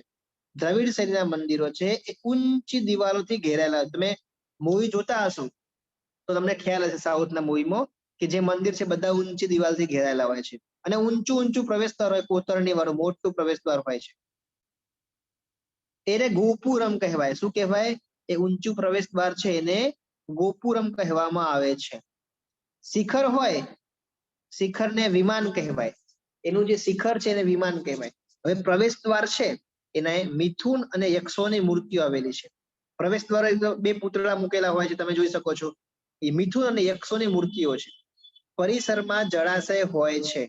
દ્રવિડ શૈલીના મંદિરો છે એ ઊંચી દિવાલોથી ઘેરાયેલા. તમે મૂવી જોતા હશો તો તમને ખ્યાલ હશે સાઉથના મૂવીમાં કે જે મંદિર છે બધા ઊંચી દિવાલથી ઘેરાયેલા હોય છે, અને ઊંચું પ્રવેશદ્વાર હોય, કોતરણી વાળું મોટું પ્રવેશદ્વાર હોય છે. એને ગોપુરમ કહેવાય. શું કહેવાય? એ ઊંચું પ્રવેશદ્વાર છે એને ગોપુરમ કહેવામાં આવે છે. શિખર હોય, શિખરને વિમાન કહેવાય. એનું જે શિખર છે એને વિમાન કહેવાય. હવે પ્રવેશદ્વાર છે એને મિથુન અને યક્ષોની મૂર્તિઓ આવેલી છે. પ્રવેશદ્વાર બે પૂતળા મૂકેલા હોય છે, તમે જોઈ શકો છો. એ મિથુન અને યક્ષોની મૂર્તિઓ છે. પરિસરમાં જળાશય હોય છે.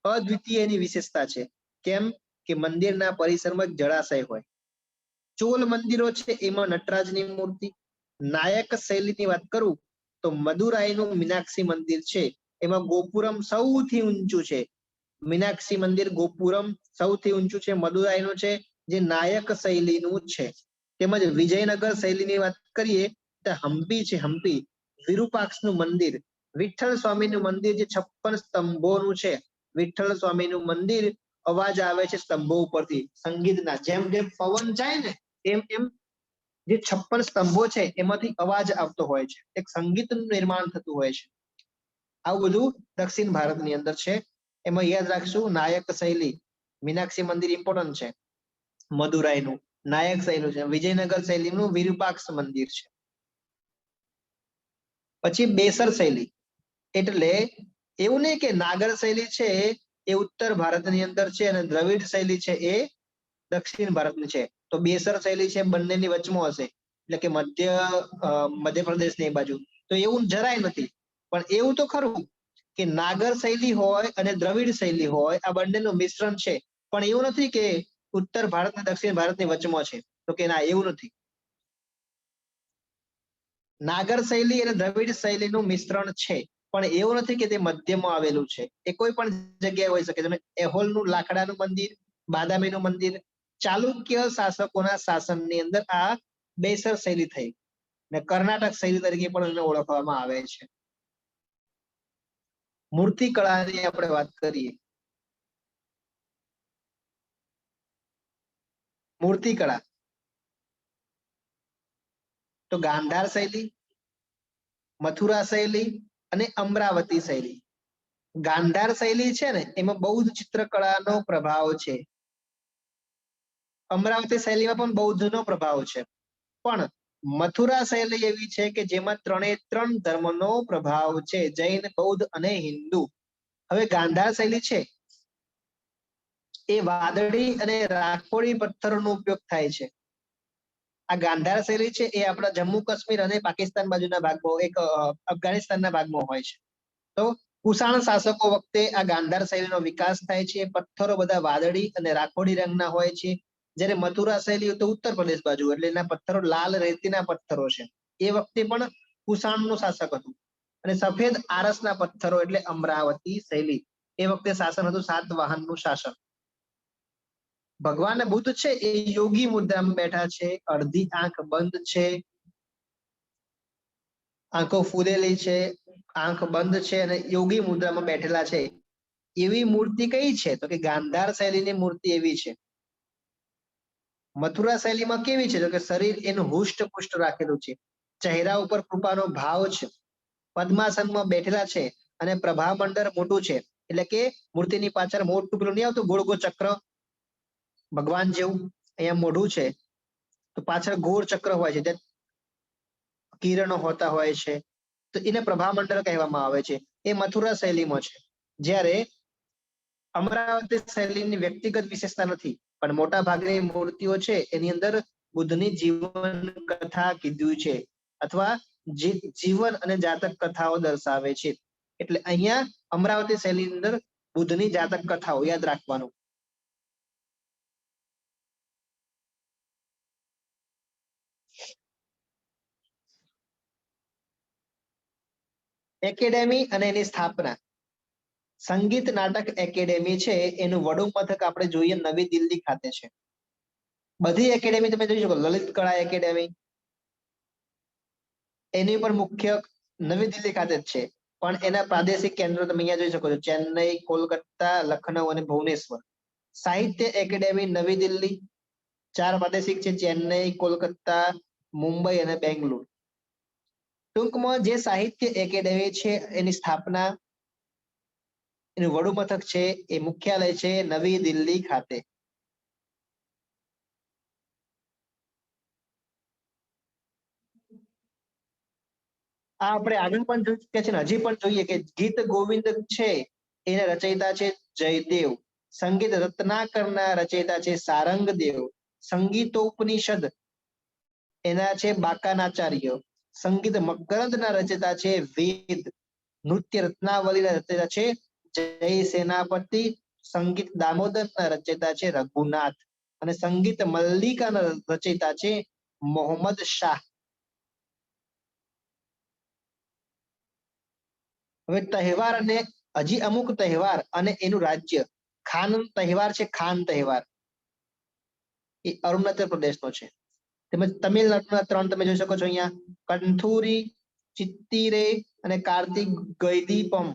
અદ્વિતીય એની વિશેષતા છે. કેમ કે મંદિરના પરિસરમાં જળાશય હોય. ચોલ મંદિરો છે એમાં નટરાજની મૂર્તિ. નાયક શૈલીની વાત કરું તો મદુરાઈનું મીનાક્ષી મંદિર છે એમાં ગોપુરમ સૌથી ઊંચું છે. મીનાક્ષી મંદિર ગોપુરમ સૌથી ઊંચું છે, મદુરાઈનું છે, જે નાયક શૈલીનું છે. તેમજ વિજયનગર શૈલીની વાત કરીએ તો હમ્પી છે, હમ્પી વિરુપાક્ષનું મંદિર, વિઠ્ઠલ સ્વામીનું મંદિર જે 56 સ્તંભોનું છે. વિઠ્ઠલ સ્વામીનું મંદિર, અવાજ આવે છે સ્તંભો ઉપરથી સંગીતના. જેમ જેમ પવન જાય ને એમ એમ જે 56 સ્તંભો છે એમાંથી અવાજ આવતો હોય છે, એક સંગીતનું નિર્માણ થતું હોય છે. આવું બધું દક્ષિણ ભારતની અંદર છે. એમાં યાદ રાખશું નાયક શૈલી, મીનાક્ષી મંદિર ઇમ્પોર્ટન્ટ છે, મદુરાઈનું નાયક શૈલી છે, વિજયનગર શૈલીનું વિરુપાક્ષ મંદિર છે. પછી બેસર શૈલી, એટલે એવું નહીં કે નાગર શૈલી છે એ ઉત્તર ભારતની અંદર છે અને દ્રવિડ શૈલી છે એ દક્ષિણ ભારતની છે. તો બેસર શૈલી છે બંનેની વચમાં હશે, એટલે કે મધ્યપ્રદેશની બાજુ. તો એવું જરાય નથી, પણ એવું તો ખરું કે નાગર શૈલી હોય અને દ્રવિડ શૈલી હોય, આ બંનેનું મિશ્રણ છે. પણ એવું નથી કે ઉત્તર ભારત અને દક્ષિણ ભારતની વચમાં છે. તો કે ના, એવું નથી. નાગર શૈલી અને દ્રવિડ શૈલીનું મિશ્રણ છે, પણ એવું નથી કે તે મધ્યમાં આવેલું છે. એ કોઈ પણ જગ્યાએ હોઈ શકે. તમે એહોલનું લાકડાનું મંદિર, બાદામીનું મંદિર, ચાલુક્ય શાસકોના શાસનની અંદર આ બેસર શૈલી થઈ, ને કર્ણાટક શૈલી તરીકે પણ એને ઓળખવામાં આવે છે. મૂર્તિકળાની આપણે વાત કરીએ. મૂર્તિકળા તો ગાંધાર શૈલી, મથુરા શૈલી અને અમરાવતી શૈલી. ગાંધાર શૈલી છે ને એમાં બૌદ્ધ ચિત્રકળાનો પ્રભાવ છે. અમરાવતી શૈલીમાં પણ બૌદ્ધનો પ્રભાવ છે, પણ મથુરા શૈલી એવી છે કે જેમાં 3 ધર્મનો પ્રભાવ છે, જૈન, બૌદ્ધ અને હિન્દુ. હવે ગાંધાર શૈલી છે એ વાદળી અને રાખોડી પથ્થરોનો ઉપયોગ થાય છે. આ ગાંધાર શૈલી છે એ આપણા જમ્મુ કાશ્મીર અને પાકિસ્તાન બાજુના ભાગમાં, એક અફઘાનિસ્તાનના ભાગમાં હોય છે. તો કુષાણ શાસકો વખતે આ ગાંધાર શૈલીનો વિકાસ થાય છે. પથ્થરો બધા વાદળી અને રાખોડી રંગના હોય છે. જ્યારે મથુરા શૈલી તો ઉત્તર પ્રદેશ બાજુ, એટલે એના પથ્થરો લાલ રેતીના પથ્થરો છે. એ વખતે પણ કુષાણનું શાસક હતું. અને સફેદ આરસના પથ્થરો એટલે અમરાવતી શૈલી. એ વખતે શાસન હતું સાતવાહનનું શાસન. ભગવાન બુદ્ધ છે એ યોગી મુદ્રામાં બેઠા છે, અડધી આંખ બંધ છે, આંખો ફૂલેલી છે, આંખ બંધ છે અને યોગી મુદ્રામાં બેઠેલા છે. એવી મૂર્તિ કઈ છે? તો કે ગાંધાર શૈલીની મૂર્તિ એવી છે. મથુરા શૈલીમાં કેવી છે? તો કે શરીર એનું હુષ્ટપુષ્ટ રાખેલું છે, ચહેરા ઉપર કૃપાનો ભાવ છે, પદ્માસનમાં બેઠેલા છે અને પ્રભામંડળ મોટું છે. એટલે કે મૂર્તિની પાછળ મોટું પેલું નહીં આવતું ગોળ ગોળ ચક્ર ભગવાન જેવું, અહીંયા મોઢું છે તો પાછળ ગોળ ચક્ર હોય છે, ત્યાં કિરણો હોતા હોય છે, તો એને પ્રભામંડળ કહેવામાં આવે છે. એ મથુરા શૈલીમાં છે. જ્યારે અમરાવતી શૈલીની વ્યક્તિગત વિશેષતા નથી, પણ મોટા ભાગની મૂર્તિઓ છે એની અંદર બુદ્ધની જીવન કથા કીધું છે, અથવા જીવન અને જાતક કથાઓ દર્શાવે છે. એટલે અહીંયા અમરાવતી શૈલીની અંદર બુદ્ધની જાતક કથાઓ યાદ રાખવાનું. એકેડેમી અને એની સ્થાપના. સંગીત નાટક એકેડેમી છે એનું વડું મથક આપણે જોઈએ નવી દિલ્હી ખાતે છે. બધી એકેડેમી તમે જોઈ શકો, લલિત કળા એકેડેમી એની પણ મુખ્ય નવી દિલ્હી ખાતે જ છે, પણ એના પ્રાદેશિક કેન્દ્રો તમે અહીંયા જોઈ શકો છો, ચેન્નઈ, કોલકાતા, લખનઉ અને ભુવનેશ્વર. સાહિત્ય એકેડેમી નવી દિલ્હી, 4 પ્રાદેશિક છે, ચેન્નઈ, કોલકાતા, મુંબઈ અને બેંગ્લોર. ટૂંકમાં જે સાહિત્ય એકેડેમી છે એની સ્થાપના, એનું વડું મથક છે એ મુખ્યાલય છે નવી દિલ્હી ખાતે. આ આપણે આગળ પણ જોઈ ચૂક્યા છે ને, હજી પણ જોઈએ કે ગીત ગોવિંદ છે એના રચયિતા છે જયદેવ. સંગીત રત્નાકરના રચયિતા છે સારંગદેવ. સંગીતોપનિષદ એના છે બાકાનાચાર્ય. સંગીત મકરંદના રચયિતા છે વેદ. નૃત્ય રત્નાવલીના રચયિતા છે જય સેનાપતિ. સંગીત દામોદરના રચયિતા છે રઘુનાથ. અને સંગીત મલ્લિકાના રચયિતા છે મોહમ્મદ શાહ. હવે તહેવાર અને હજી અમુક તહેવાર અને એનું રાજ્ય. ખાન તહેવાર છે, ખાન તહેવાર એ અરુણાચલ પ્રદેશનો છે. તેમજ તમિલનાડુના 3 તમે જોઈ શકો છો અહીંયા, કંથુરી, ચિત્તીરે અને કાર્તિક ગૈદીપમ.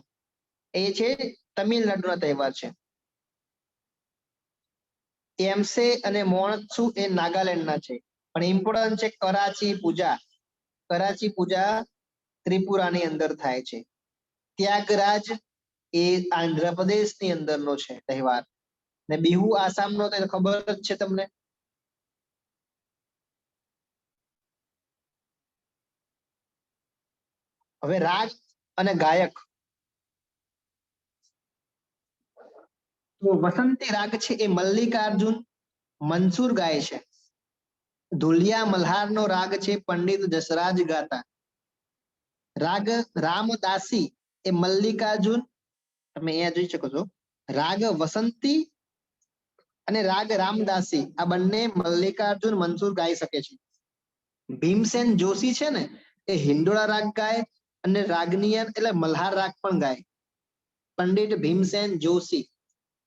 એ છે તમિલનાડુના તહેવાર છે. એમસે અને મોણસુ એ નાગાલેન્ડના છે. પણ ઇમ્પોર્ટન્ટ છે કરાચી પૂજા. કરાચી પૂજા ત્રિપુરાની અંદર થાય છે. ત્યાગરાજ એ આંધ્રપ્રદેશની અંદરનો છે તહેવાર. ને બિહુ આસામનો તો ખબર જ છે તમને. હવે રાગ અને ગાયક. તો વસંતી રાગ છે એ મલ્લિકાર્જુન મનસુર ગાય છે. ધુલિયા મલ્હારનો રાગ છે પંડિત જસરાજ ગાતા. રાગ રામદાસી એ મલ્લિકાર્જુન, તમે અહીંયા જોઈ શકો છો. રાગ વસંતી અને રાગ રામદાસી આ બંને મલ્લિકાર્જુન મનસુર ગાઈ શકે છે. ભીમસેન જોશી છે ને એ હિંડોળા રાગ ગાય અને રાગનિયન એટલે મલ્હાર રાગ પણ ગાય. પંડિત ભીમસેન જોશી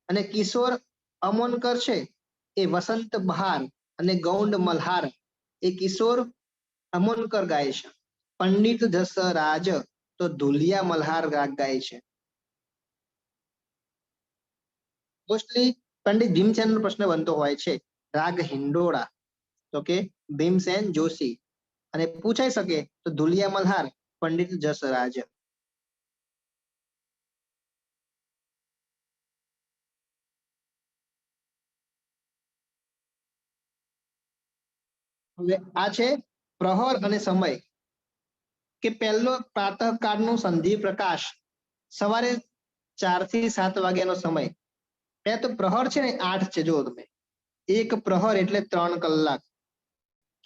અને કિશોર અમોનકર છે એ વસંત બહાર અને ગૌંડ મલ્હાર એ કિશોર અમોનકર ગાય છે. પંડિત જસરાજ તો ધુલિયા મલ્હાર રાગ ગાય છે. મોસ્ટલી પંડિત ભીમસેન નો પ્રશ્ન બનતો હોય છે. રાગ હિંડોળા તો કે ભીમસેન જોશી અને પૂછાઈ શકે તો ધુલિયા મલ્હાર પંડિત જસરાજ. હવે આ છે પ્રહર અને સમય કે પહેલો પ્રાતઃકાળનો સંધિ પ્રકાશ સવારે 4 થી 7 વાગ્યાનો સમય. ત્યાં તો પ્રહર છે ને 8 છે. જુઓ તમે, એક પ્રહર એટલે 3 કલાક.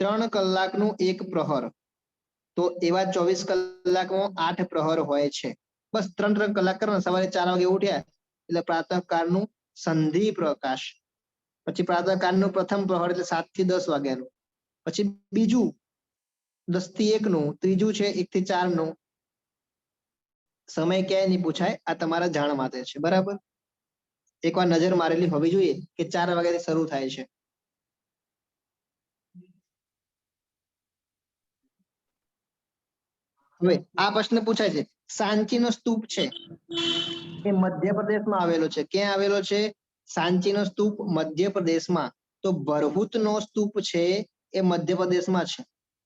3 કલાકનું એક પ્રહર, તો એવા 24 કલાકમાં 8 પ્રહર હોય છે. બસ 3 કલાક કરો ને, સવારે 4 વાગે ઉઠ્યા એટલે પ્રાતઃકાળનું સંધિ પ્રકાશ. પછી પ્રાતઃકાળનું પ્રથમ પ્રહર એટલે 7 થી 10 વાગ્યાનું. પછી બીજું 10 થી 1 નું, ત્રીજું છે 1 થી 4 નું. સમય ક્યાંય નહીં પૂછાય, આ તમારા જાણ માટે છે. બરાબર, એકવાર નજર મારેલી હોવી જોઈએ કે 4 વાગ્યાથી શરૂ થાય છે. હવે આ પ્રશ્ન પૂછાય છે, સાંચીનો સ્તૂપ છે એ મધ્યપ્રદેશમાં આવેલો છે. ક્યાં આવેલો છે? સાંચીનો સ્તૂપ મધ્યપ્રદેશમાં. તો ભરહુતનો સ્તૂપ છે એ મધ્યપ્રદેશમાં છે.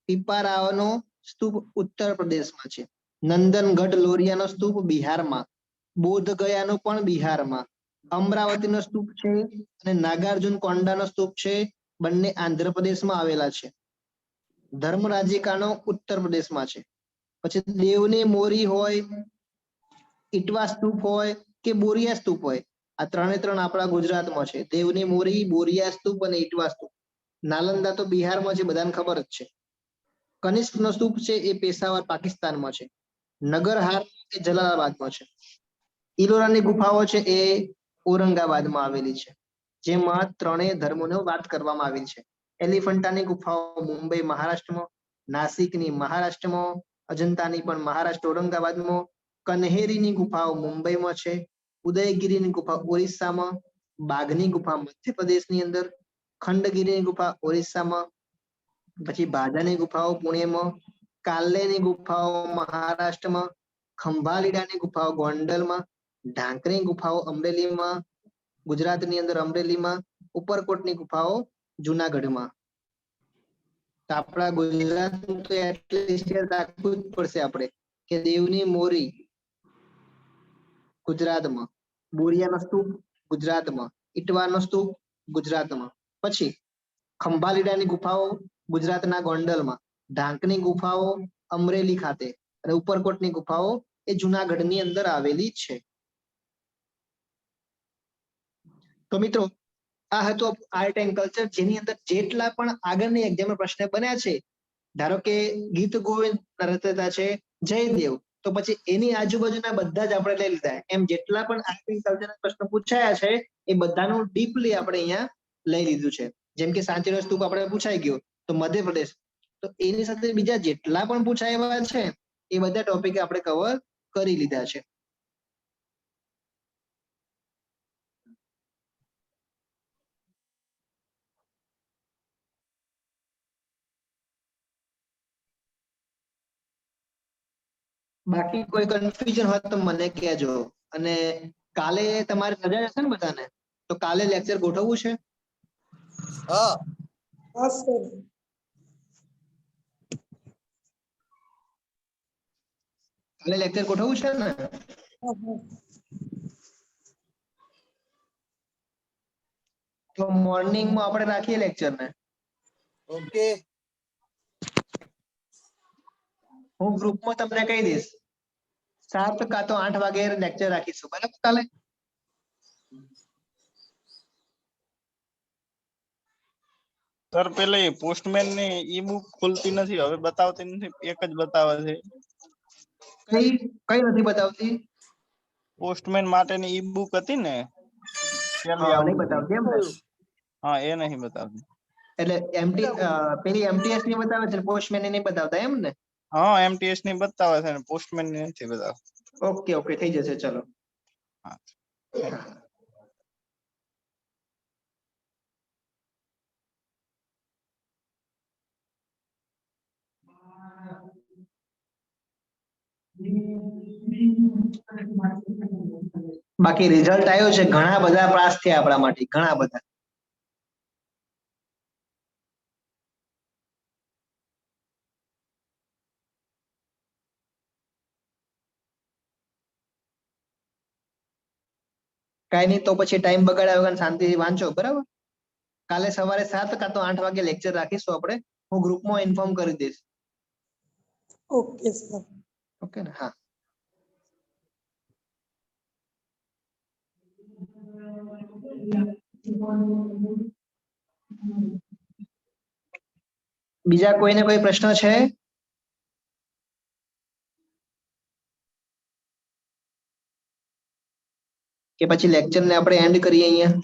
પીપારાવનો સ્તૂપ ઉત્તર પ્રદેશમાં છે. નંદનગઢ લોરિયાનો સ્તૂપ બિહારમાં. બોધ ગયાનો પણ બિહારમાં. અમરાવતીનો સ્તૂપ છે અને નાગાર્જુન કોંડાનો સ્તૂપ છે, બંને આંધ્રપ્રદેશમાં આવેલા છે. ધર્મરાજિકાનો ઉત્તર પ્રદેશમાં છે. પછી દેવની મોરી હોય, ઇટવા સ્તૂપ હોય કે બોરિયા સ્તૂપ હોય, આ 3 આપણા ગુજરાતમાં છે. દેવની મોરી, બોરિયા સ્તૂપ અને ઇટવા સ્તૂપ. નાલંદા તો બિહારમાં છે, બધાને ખબર જ છે. કનિષ્કનો સ્તૂપ છે એ પેશાવર પાકિસ્તાનમાં છે. નગરહાર એ જલાલાબાદમાં છે. ઇલોરાની ગુફાઓ છે એ ઔરંગાબાદમાં આવેલી છે. જેમાં 3 ધર્મોનો વાત કરવામાં આવી છે. એલિફન્ટાની ગુફાઓ મુંબઈ મહારાષ્ટ્રમાં, નાસિકની મહારાષ્ટ્રમાં, અજંતાની પણ મહારાષ્ટ્ર ઔરંગાબાદમાં, કન્હેરીની ગુફાઓ મુંબઈમાં છે, ઉદયગીરીની ગુફા ઓરિસ્સામાં, બાઘની ગુફા મધ્યપ્રદેશની અંદર, ખંડગીરીની ગુફા ઓરિસ્સામાં, પછી બાધાની ગુફાઓ પુણેમાં, કાલ્લેની ગુફાઓ મહારાષ્ટ્રમાં, ખંભાલીડાની ગુફાઓ ગોંડલમાં, ઢાંકની ગુફાઓ અમરેલીમાં, ગુજરાતની અંદર અમરેલીમાં, ઉપરકોટની ગુફાઓ જુનાગઢમાં. આપણા ગુજરાતનું તો એટલીસ્ટ રાખવું જ પડશે આપણે કે દેવની મોરી ગુજરાતમાં, બોરિયાનો સ્તૂપ ગુજરાતમાં, ઇટવાનો સ્તૂપ ગુજરાતમાં, પછી ખંભાલીડાની ગુફાઓ ગુજરાતના ગોંડલમાં, ઢાંકની ગુફાઓ અમરેલી ખાતે અને ઉપરકોટની ગુફાઓ એ જુનાગઢની અંદર આવેલી છે. તો મિત્રો, આ હતો આર્ટ એન્ડ કલ્ચર, જેની અંદર જેટલા પણ આગળની એક્ઝામમાં પ્રશ્ન બન્યા છે, ધારો કે ગીત ગોવિંદ રચયિતા છે જયદેવ, તો પછી એની આજુબાજુના બધા જ આપણે લઈ લીધા. એમ જેટલા પણ આર્ટ એન્ડ કલ્ચરના પ્રશ્નો પૂછાયા છે એ બધાનું ડીપલી આપણે અહીંયા લઈ લીધું છે. જેમ કે સાંચીનો સ્તૂપ આપણે પૂછાઈ ગયો તો મધ્યપ્રદેશ, તો એની સાથે બીજા જેટલા પણ પૂછાયા છે એ બધા ટોપિક આપણે કવર કરી લીધા છે. બાકી કોઈ કન્ફ્યુઝન હોય તો મને કહેજો. અને કાલે તમારે રજા હશે ને બધાને? તો કાલે લેક્ચર ગોઠવવું છે? હા हाँ सर કાલે લેક્ચર ગોઠવવું છે ને? हाँ हाँ તો મોર્નિંગમાં આપણે રાખીએ લેક્ચર ને. ઓકે હું ગ્રુપમાં તમને કહી દઈશ. 7 કાં તો 8 વાગે લેક્ચર રાખીશું, બરાબર? કાલે સર પેલે પોસ્ટમેન ની ઈ બુક ખુલતી નથી, હવે બતાવતી નથી, એક જ બતાવે છે. કઈ કઈ નથી બતાવતી? પોસ્ટમેન માટેની ઈ બુક હતી ને પેલી હા, નહીં આવતી હતી. બતાવતી એમ ને? હા એ નહીં બતાવતી. એટલે પેલી એમટીએસ ની બતાવે છે, પોસ્ટમેન ની નહીં બતાવતા એમ ને? હા MTS ની બતાવે છે ને પોસ્ટમેન ની નથી બતાવે. ઓકે ઓકે થઈ જશે ચલો. હા. બાકી રિઝલ્ટ આવ્યો છે, ઘણા બધા પાસ થયા આપણા માટે, ઘણા બધા. કઈ નહીં તો પછી ટાઈમ બગાડ્યા વગર શાંતિથી વાંચો, બરાબર. કાલે સવારે 7 કાં તો 8 વાગે લેક્ચર રાખીશું આપણે. હું ગ્રુપમાં ઇન્ફોર્મ કરી દઈશ. Okay sir. ઓકે ને? હા. બીજા કોઈને કોઈ પ્રશ્ન છે? કે પછી લેક્ચરને આપણે એન્ડ કરીએ અહીંયા?